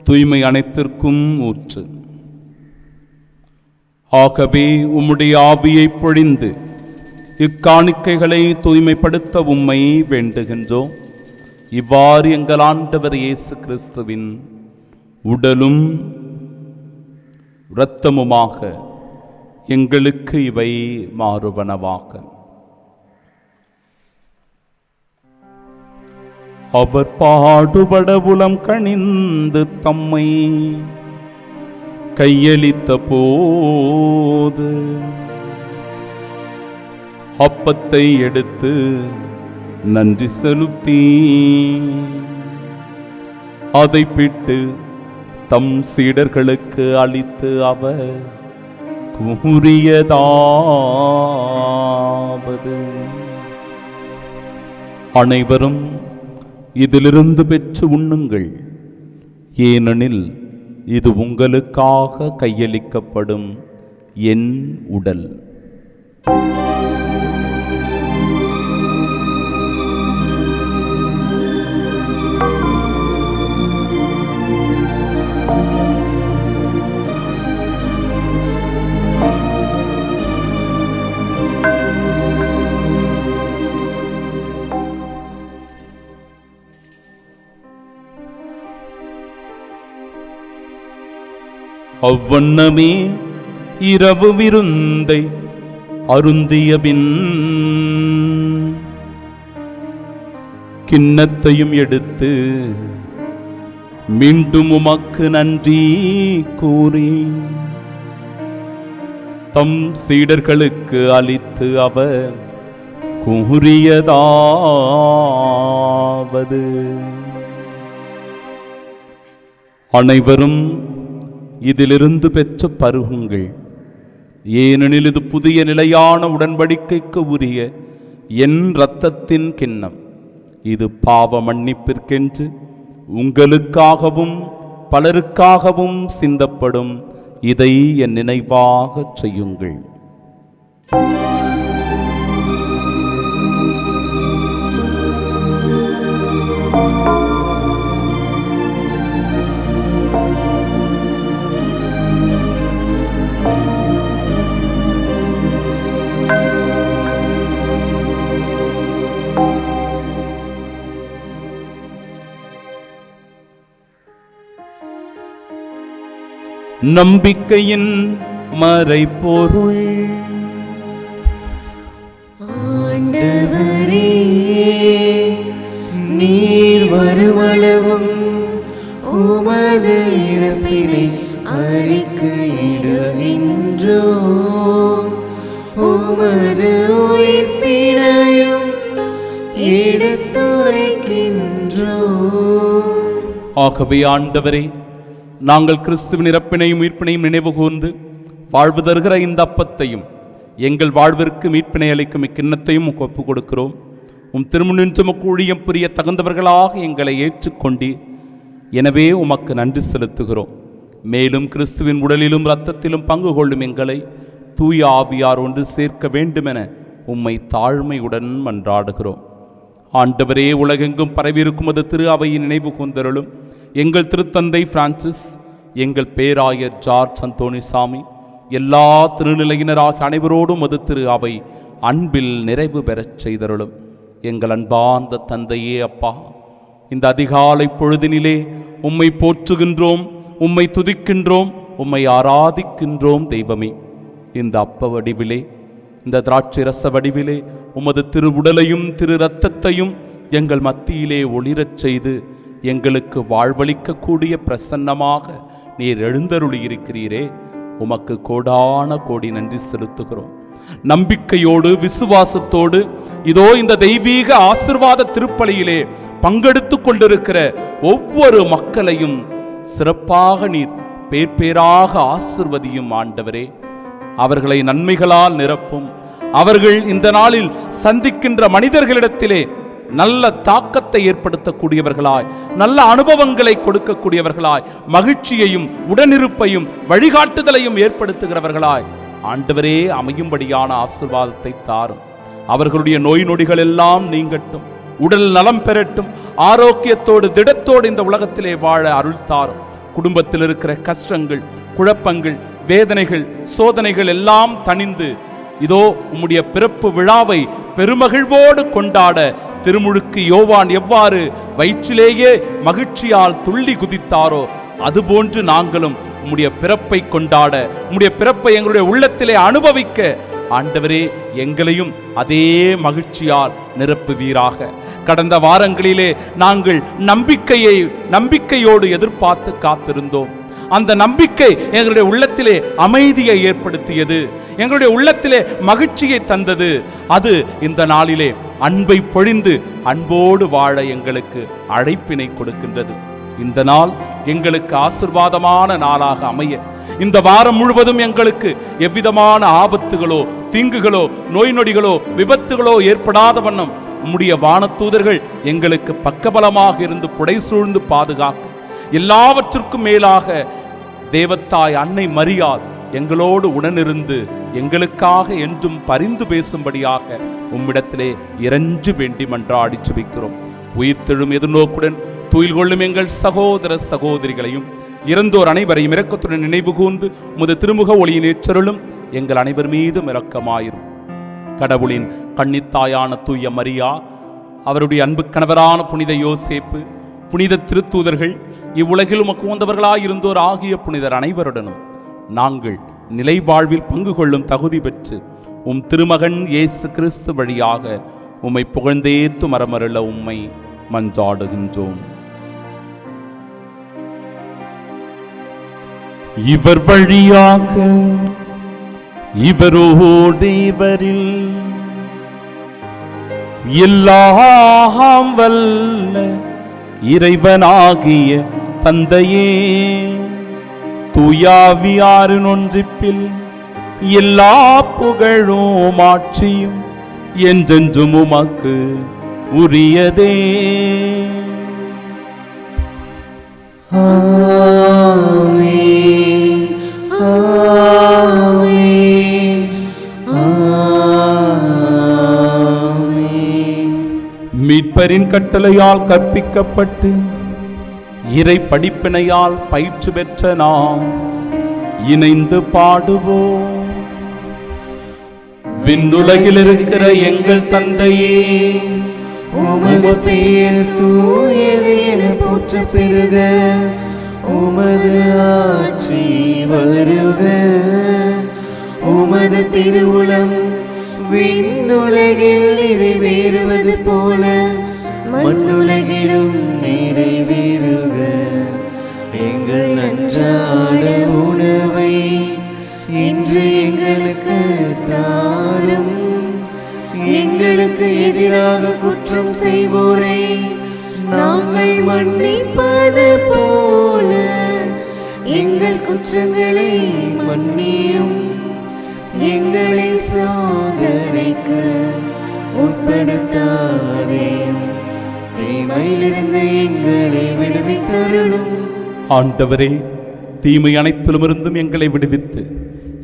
தூய்மை அனைத்திற்கும் ஊற்று. ஆகவே உம்முடைய ஆவியை பொழிந்து இக்காணிக்கைகளை தூய்மைப்படுத்த உம்மை வேண்டுகின்றோம். இவ்வாறு எங்கள் ஆண்டவர் இயேசு கிறிஸ்துவின் உடலும் இரத்தமுமாக எங்களுக்கு இவை மாறுவனவாக. அவர் பாடுபட உளம் கனிந்து தம்மை கையளித்த போது அப்பத்தை எடுத்து நன்றி செலுத்தி அதை பிட்டு தம் சீடர்களுக்கு அளித்து அவர் கூறியதாவது: அனைவரும் இதிலிருந்து பெற்று உண்ணுங்கள், ஏனெனில் இது உங்களுக்காக கையளிக்கப்படும் என் உடல். அவ்வண்ணமே இரவு விருந்தை அருந்தியபின் கிண்ணத்தையும் எடுத்து மீண்டும் உமக்கு நன்றி கூறி தம் சீடர்களுக்கு அளித்து அவர் கூறியதாவது: அனைவரும் இதிலிருந்து பெற்று பருகுங்கள், ஏனெனில் இது புதிய நிலையான உடன்படிக்கைக்கு உரிய என் இரத்தத்தின் கிண்ணம். இது பாவ மன்னிப்பிற்கென்று உங்களுக்காகவும் பலருக்காகவும் சிந்தப்படும். இதை என் நினைவாகச் செய்யுங்கள். நம்பிக்கையின் மறைபொருள். ஆண்டவரே, நீர் வருமளவும் உமது இறப்பினை அறிக்கையிடுகின்றோம், உமது உயிர்ப்பினையும் எடுத்துரைக்கின்றோம். ஆகவே ஆண்டவரே, நாங்கள் கிறிஸ்துவின் இறப்பினையும் மீட்பினையும் நினைவு கூர்ந்து வாழ்வு தருகிற இந்த அப்பத்தையும் எங்கள் வாழ்விற்கு மீட்பினை அளிக்கும் இக்கிண்ணத்தையும் ஒப்புக் கொடுக்கிறோம். திருமுன்னின்று உமக்கு ஊழியம் புரிய தகுந்தவர்களாக எங்களை ஏற்றுக்கொண்டீர். எனவே உமக்கு நன்றி செலுத்துகிறோம். மேலும் கிறிஸ்துவின் உடலிலும் இரத்தத்திலும் பங்கு கொள்ளும் எங்களை தூய ஆவியார் ஒன்று சேர்க்க வேண்டுமென உம்மை தாழ்மையுடன் மன்றாடுகிறோம். ஆண்டவரே, உலகெங்கும் பரவியிருக்கும் அது திரு அவையின் நினைவு கூர்ந்தருளும். எங்கள் திருத்தந்தை பிரான்சிஸ், எங்கள் பேராயர் ஜார்ஜ் அந்தோணிசாமி, எல்லா திருநிலையினராகிய அனைவரோடும் அது திரு அவை அன்பில் நிறைவு பெறச் செய்தருளும். எங்கள் அன்பார்ந்த தந்தையே, அப்பா, இந்த அதிகாலை பொழுதினிலே உம்மை போற்றுகின்றோம், உம்மை துதிக்கின்றோம், உம்மை ஆராதிக்கின்றோம் தெய்வமே. இந்த அப்ப வடிவிலே, இந்த திராட்சை ரச வடிவிலே உமது திருவுடலையும் திரு இரத்தத்தையும் எங்கள் மத்தியிலே ஒளிரச் செய்து எங்களுக்கு வாழ்வளிக்கக்கூடிய பிரசன்னமாக நீர் எழுந்தருளியிருக்கிறீரே, உமக்கு கோடான கோடி நன்றி செலுத்துகிறோம். நம்பிக்கையோடு விசுவாசத்தோடு இதோ இந்த தெய்வீக ஆசீர்வாத திருப்பலியிலே பங்கெடுத்துக் கொண்டிருக்கிற ஒவ்வொரு மக்களையும் சிறப்பாக நீர் பேர் பேராக ஆசிர்வதியும் ஆண்டவரே. அவர்களை நன்மைகளால் நிரப்பும். அவர்கள் இந்த நாளில் சந்திக்கின்ற மனிதர்களிடத்திலே நல்ல தாக்கத்தை ஏற்படுத்தக்கூடியவர்களாய், நல்ல அனுபவங்களை கொடுக்கக்கூடியவர்களாய், மகிழ்ச்சியையும் உடனிருப்பையும் வழிகாட்டுதலையும் ஏற்படுத்துகிறவர்களாய் ஆண்டவரே அமையும்படியான ஆசீர்வாதத்தை தாரும். அவர்களுடைய நோய் நொடிகள் எல்லாம் நீங்கட்டும், உடல் நலம் பெறட்டும், ஆரோக்கியத்தோடு திடத்தோடு இந்த உலகத்திலே வாழ அருள் தாரும். குடும்பத்தில் இருக்கிற கஷ்டங்கள், குழப்பங்கள், வேதனைகள், சோதனைகள் எல்லாம் தணிந்து இதோ உம்முடைய பிறப்பு விழாவை பெருமகிழ்வோடு கொண்டாட திருமுழுக்கு யோவான் எவ்வாறு வயிற்றிலேயே மகிழ்ச்சியால் துள்ளி குதித்தாரோ அதுபோன்று நாங்களும் உம்முடைய பிறப்பை கொண்டாட, உம்முடைய பிறப்பை எங்களுடைய உள்ளத்திலே அனுபவிக்க ஆண்டவரே எங்களையும் அதே மகிழ்ச்சியால் நிரப்புவீராக. கடந்த வாரங்களிலே நாங்கள் நம்பிக்கையோடு எதிர்பார்த்து காத்திருந்தோம். அந்த நம்பிக்கை எங்களுடைய உள்ளத்திலே அமைதியை ஏற்படுத்தியது, எங்களுடைய உள்ளத்திலே மகிழ்ச்சியை தந்தது. அது இந்த நாளிலே அன்பை பொழிந்து அன்போடு வாழ எங்களுக்கு அழைப்பினை கொடுக்கின்றது. இந்த நாள் எங்களுக்கு ஆசீர்வாதமான நாளாக அமைய, இந்த வாரம் முழுவதும் எங்களுக்கு எவ்விதமான ஆபத்துகளோ தீங்குகளோ நோய் நொடிகளோ விபத்துகளோ ஏற்படாத வண்ணம் உம்முடைய வானதூதர்கள் எங்களுக்கு பக்கபலமாக இருந்து புடை சூழ்ந்து பாதுகாக்க, எல்லாவற்றிற்கும் மேலாக தேவத்தாய் அன்னை மரியாள் எங்களோடு உடனிருந்து எங்களுக்காக என்றும் பரிந்து பேசும்படியாக உம்மிடத்திலே இறைஞ்சு வேண்டி மன்றாடி ஜெபிக்கிறோம். உயிர்த்தெழும் எதிர்நோக்குடன் துயில் கொள்ளும் எங்கள் சகோதர சகோதரிகளையும் இறந்தோர் அனைவரையும் இரக்கத்துடன் நினைவு கூர்ந்து உமது திருமுக ஒளியின் ஏற்றருளும் எங்கள் அனைவர் மீதும் இரக்கமாயிரும். கடவுளின் கன்னித்தாயான தூய மரியா, அவருடைய அன்பு கணவரான புனித யோசேப்பு, புனித திருத்தூதர்கள், இவ்வுலகில் உமக்கு உகந்தவர்களாயிருந்தோர் ஆகிய புனிதர் அனைவருடனும் நாங்கள் நிலை வாழ்வில் பங்கு கொள்ளும் தகுதி பெற்று உம் திருமகன் இயேசு கிறிஸ்து வழியாக உம்மை புகழ்ந்தேத்து மரமருள உம்மை மன்றாடுகின்றோம். இவர் வழியாக இவரோடு இவரில் எல்லாம் வல்ல இறைவனாகிய தந்தையே, தூயாவியாரின் ஒன்றிப்பில் எல்லா புகழும் ஆட்சியும் என்றென்றும் உமக்கு உரியதே. ஆமென், ஆமென், ஆமென். மீட்பரின் கட்டளையால் கற்பிக்கப்பட்டு இறை படிப்பினையால் பயிற்சி பெற்ற நாம் இணைந்து பாடுவோம். விண்ணுலகில் இருக்கிற எங்கள் தந்தையே, உமது பெயர் தூயது என போற்ற பெறுக, உமது ஆட்சி வருக, உமது திருவுளம் விண்ணுலகில் நிறைவேறுவது போல மண்ணுலகிலும் நிறைவேறுக. எங்கள் அன்றாட உணவை இன்று எங்களுக்கு தாரும். எங்களுக்கு எதிராக குற்றம் செய்வோரை நாங்கள் மன்னிப்பது போல எங்கள் குற்றங்களை மன்னியும். எங்களை சோதனைக்கு உட்படுத்தாதேயும், தீமையிலிருந்து எங்களை விடுவித்தருளும். ஆண்டவரே, தீமை அனைத்திலுமிருந்தும் எங்களை விடுவித்து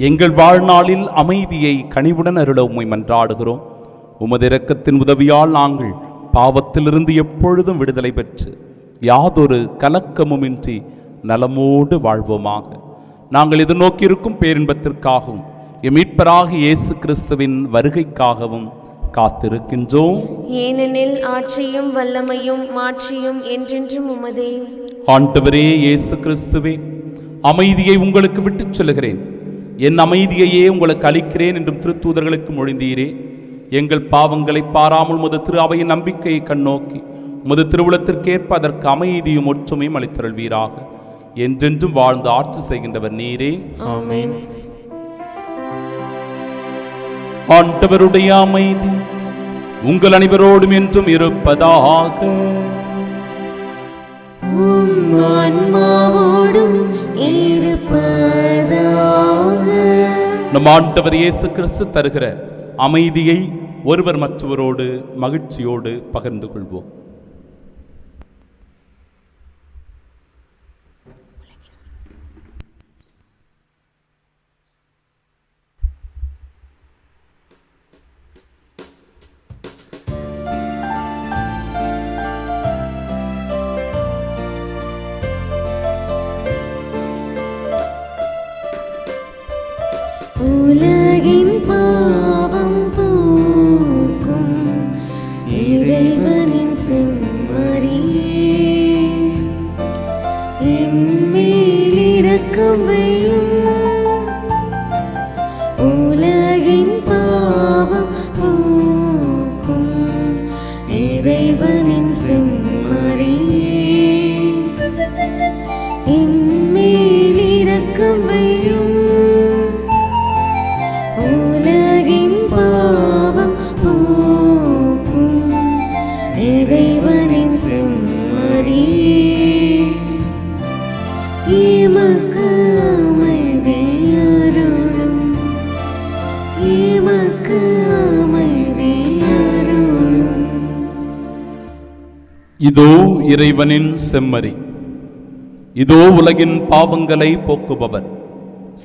எங்கள் வாழ்நாளில் அமைதியை கனிவுடன் அருள உம்மை மன்றாடுகிறோம். உமது இரக்கத்தின் உதவியால் நாங்கள் பாவத்திலிருந்து எப்பொழுதும் விடுதலை பெற்று யாதொரு கலக்கமுமின்றி நலமோடு வாழ்வோமாக. நாங்கள் எதிர்நோக்கியிருக்கும் பேரின்பத்திற்காகவும் எம் மீட்பராகிய இயேசு கிறிஸ்துவின் வருகைக்காகவும் காத்திருக்கின்றோம். ஏனெனில் ஆட்சியும் வல்லமையும் மாட்சியும் என்றென்றும் உமதே. ஆண்டவரே இயேசு கிறிஸ்துவே, அமைதியை உங்களுக்கு விட்டுச் சொல்லுகிறேன், என் அமைதியையே உங்களுக்கு அளிக்கிறேன் என்றும் திருத்தூதர்களுக்கு மொழிந்தீரே. எங்கள் பாவங்களை பாராமல் உமது திரு அவையின் நம்பிக்கையை கண்ணோக்கி உமது திருவுளத்திற்கேற்ப அதற்கு அமைதியும் ஒற்றுமையும் அளித்தருள்வீராக. என்றென்றும் வாழ்ந்து ஆட்சி செய்கின்றவர் நீரே. ஆமென். ஆண்டவருடைய அமைதி உங்கள் அனைவரோடும் என்றும் இருப்பதாக. உம் ஆன்மாவோடும் இருப்பதாக. நம் ஆண்டவர் இயேசு கிறிஸ்து தருகிற அமைதியை ஒருவர் மற்றவரோடு மகிழ்ச்சியோடு பகிர்ந்து கொள்வோம். உலகின் பாவம் போக்கும் இறைவனின் செம்மறியே, என்மேல் இரக்கம் வையும். உலகின் பாவம் போக்கும் இறைவனின் செம்மறியே, என்மேல் இரக்கம் வையும். உலகின் பாவம் போக்கும் இறைவனின் செம்மறியே, எமக்கு அமைதி அருளும், எமக்கு அமைதி அருளும். இதோ இறைவனின் செம்மறி, இதோ உலகின் பாவங்களை போக்குபவர்.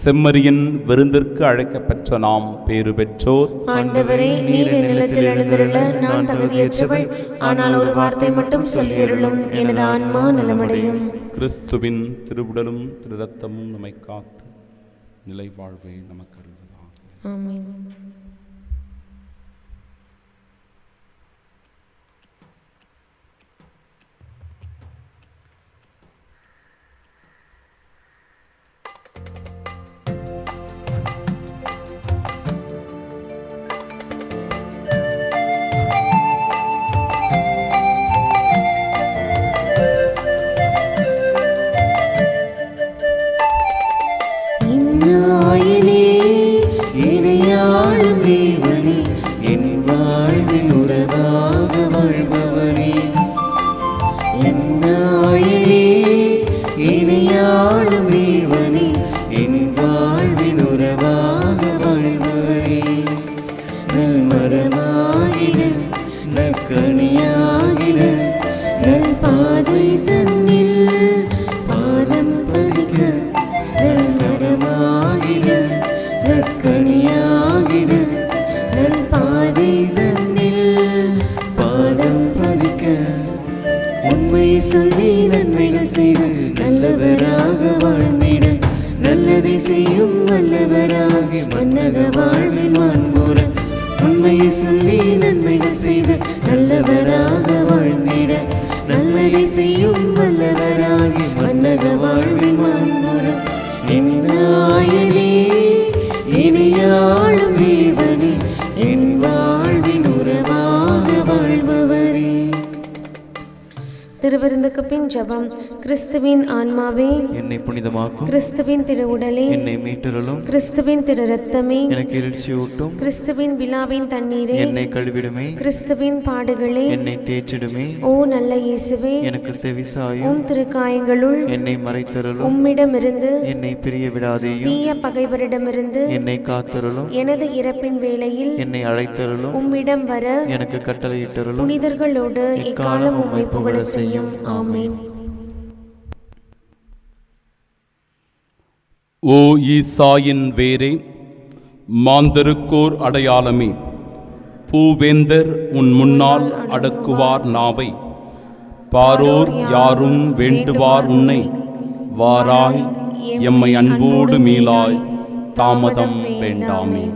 செம்மறியின் விருந்திற்கு அழைக்கப்பெற்ற நாம் பேறு பெற்றோர். ஆண்டவரே, நீர் என் நிலத்தில் எழுந்தருள நான் தகுதியற்றவள். ஆனால் ஒரு வார்த்தை மட்டும் சொல்லியருளும், எனது ஆன்மா நலமடையும். கிறிஸ்துவின் திருவுடலும் திரு ரத்தமும் நம்மை காத்து நிலை வாழ்வை நமக்கு அருள்வதாக. ஆமென். இந்நாளிலே இணையாளும் தேவனே, என் வாழ்வில் உறவாக வாழ்பவரே. இந்நாளிலே இணையாளும் தேவனே, என் வாழ்வில் உறவாக வாழ்பவரே. நல்மரமாகிட நற்கனியாகிட நல் பாதை தன்னில் பாதம் பதிக்க, நல்மரமாகிட நற்கனியாகிட நல் பாதை தன்னில் பாதம் பதிக்க. உண்மையை சொல்லி நன்மைகள் செய்து நல்லவராக வாழ்ந்திட, நல்லதை செய்யும் வல்லவராகி மன்னக வாழ்வில் மாண்புற. உண்மையை சொல்லி நன்மைகள் செய்து நல்லவராக வாழ்ந்திட, நல்லதை செய்யும் வல்லவராகி மன்னக வாழ்வில் மாண்புற. என்னாயனே இணையாளும் தேவனே, என் வாழ்வின் உறவாக வாழ்பவரே. திருவிருந்துக்கு பின் ஜெபம். கிறிஸ்துவின் ஆன்மாவே என்னை புனிதமாக்கும், கிறிஸ்துவின் திரு உடலே என்னை மீட்டருளும், கிறிஸ்துவின் திரு இரத்தமே எனக்கு எழுச்சியூட்டும், கிறிஸ்துவின் விழாவின் தண்ணீரே என்னை கழுவிடுமே, கிறிஸ்துவின் பாடுகளே என்னை தேற்றிடுமே, ஓ நல்ல இயேசுவே எனக்கு செவிசாயும், உம் திருக்காயங்களுள் என்னை மறைத்தருளும், உம்மிடமிருந்து என்னை பிரிய விடாதேயும், தீய பகைவரிடமிருந்து என்னை காத்தருளும், எனது இறப்பின் வேளையில் என்னை அழைத்தருளும், உம்மிடம் வர எனக்கு கட்டளையிட்டருளும், புனிதர்களோடு இக்காலம் உம்மை புகழ செய்யும். ஆமென். ஓ ஈசாயின் வேரே, மாந்தருக்கோர் அடையாளமே, பூவேந்தர் உன் முன்னால் அடக்குவார் நாவை, பாரோர் யாரும் வேண்டுவார் உன்னை, வாராய் எம்மை அன்போடு மீளாய், தாமதம் வேண்டாமே.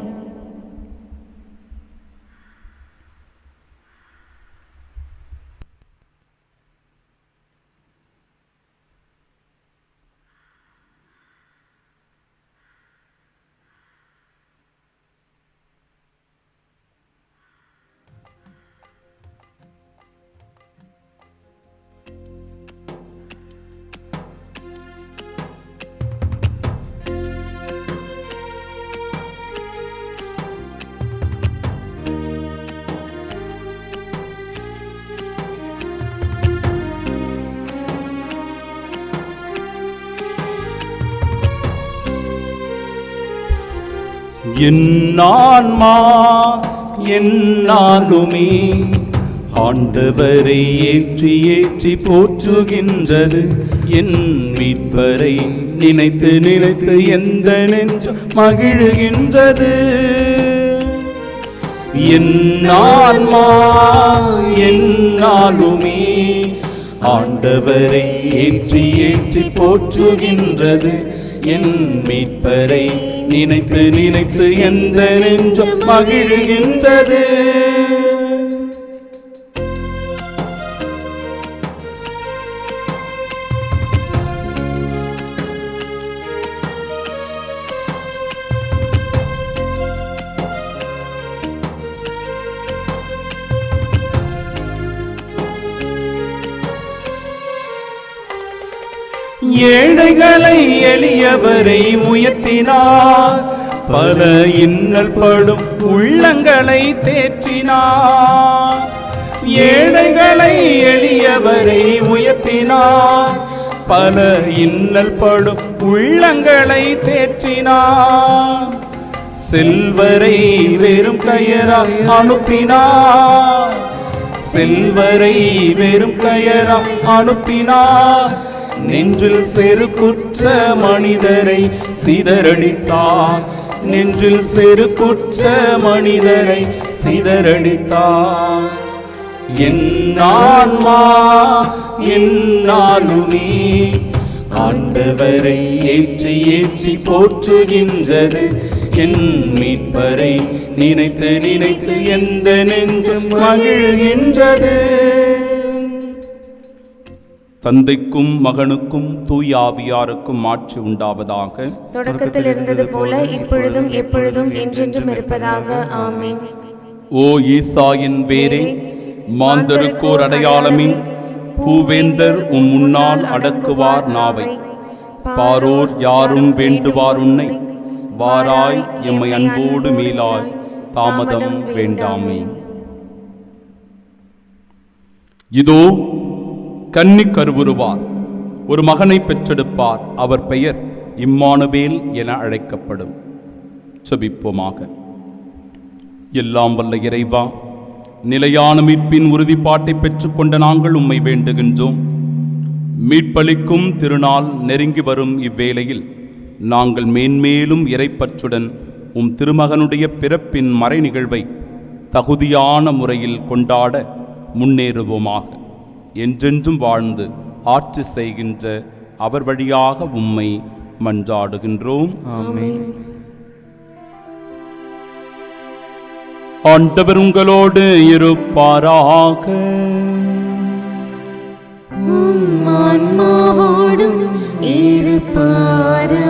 என் ஆன்மா என்னாலுமே ஆண்டவரை ஏற்றி ஏற்றி போற்றுகின்றது. என் மீட்பரை நினைத்து நினைத்து எந்த நெஞ்சம் மகிழுகின்றது. என் ஆன்மா என்னாலுமே ஆண்டவரை ஏற்றி ஏற்றி போற்றுகின்றது. என் மீட்பரை நினைத்து நினைத்து எந்த நெஞ்சம் மகிழுகின்றது. ஏழைகளை எளியவரை உயர்த்தினார். பல இன்னல் படும் உள்ளங்களை தேற்றினார். ஏழைகளை எளியவரை உயர்த்தினார். பல இன்னல் படும் உள்ளங்களை தேற்றினார். செல்வரை வெறும் கயரால் அனுப்பினார். செல்வரை வெறும் கயரால் அனுப்பினார். நெஞ்சில் செரு குற்ற மனிதரை சிதறடித்தார். நெஞ்சில் செரு குற்ற மனிதரை சிதறடித்தார். என் ஆன்மா என்னாலுமே ஆண்டவரை ஏற்றி ஏற்றி போற்றுகின்றது. என் மீட்பரை நினைத்து நினைத்து எந்த நெஞ்சம் மகிழ்கின்றது. தந்தைக்கும் மகனுக்கும் தூய ஆவியாருக்கும் ஆட்சி உண்டாவதாக. தொடக்கத்தில் இருந்தது போல இப்பொழுதும் எப்பொழுதும் என்றென்றும் இருப்பதாக. ஆமென். ஓ ஈசாயின் வேரே, மாந்தருக்கோர் அடையாளமே, பூவேந்தர் உம் முன்னால் அடக்குவார் நாவை. பாரோர் யாரும் வேண்டுவார் உன்னை, வாராய் எம்மை அன்போடு மீளாய், தாமதம் வேண்டாமே. இதோ கன்னி கருவுருவார், ஒரு மகனை பெற்றெடுப்பார். அவர் பெயர் இம்மானுவேல் என அழைக்கப்படும். செபிப்போமாக. எல்லாம் வல்ல இறைவா, நிலையான மீட்பின் உறுதிப்பாட்டை பெற்றுக்கொண்ட நாங்கள் உம்மை வேண்டுகின்றோம். மீட்பளிக்கும் திருநாள் நெருங்கி வரும் இவ்வேளையில் நாங்கள் மேன்மேலும் இறைப்பற்றுடன் உம் திருமகனுடைய பிறப்பின் மறை நிகழ்வை தகுதியான முறையில் கொண்டாட முன்னேறுவோமாக. என்றென்றும் வாழ்ந்து ஆட்சி செய்கின்ற அவர் வழியாக உம்மை மன்றாடுகின்றோம். ஆமென். ஆண்டவர் உங்களோடு இருப்பாராக. ஆன்மாவோடும் இருப்பாராக.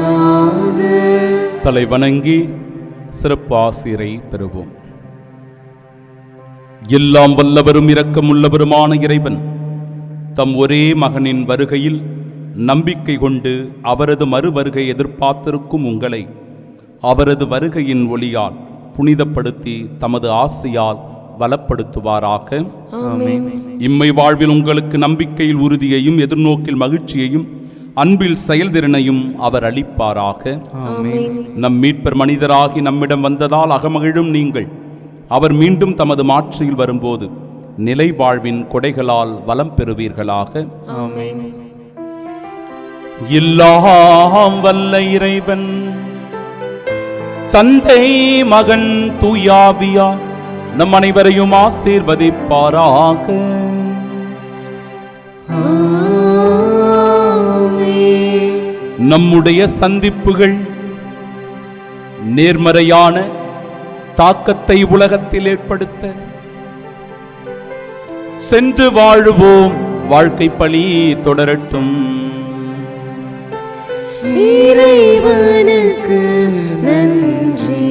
தலை வணங்கி சிறப்பு ஆசிரை பெறுவோம். எல்லாம் வல்லவரும் இரக்கமுள்ளவருமான இறைவன் தம் ஒரே மகனின் வருகையில் நம்பிக்கை கொண்டு அவரது மறுவருகை எதிர்பார்த்திருக்கும் உங்களை அவரது வருகையின் ஒளியால் புனிதப்படுத்தி தமது ஆசியால் பலப்படுத்துவாராக. ஆமென். இம்மை வாழ்வில் உங்களுக்கு நம்பிக்கையில் உறுதியையும் எதிர்நோக்கில் மகிழ்ச்சியையும் அன்பில் செயல்திறனையும் அவர் அளிப்பாராக. ஆமென். நம் மீட்பர் மனிதராகி நம்மிடம் வந்ததால் அகமகிழும் நீங்கள் அவர் மீண்டும் தமது மாட்சியில் வரும்போது நிலை வாழ்வின் கொடைகளால் வலம் பெறுவீர்களாக. ஆமென். எல்லாம் வல்ல இறைவன் தந்தை மகன் தூயாவியார் நம் அனைவரையும் ஆசீர்வதிப்பாராக. ஆமென். நம்முடைய சந்திப்புகள் நேர்மறையான தாக்கத்தை உலகத்தில் ஏற்படுத்த சென்று வாழுவோம். வாழ்க்கை பழி தொடரட்டும். இறைவனுக்கு நன்றி.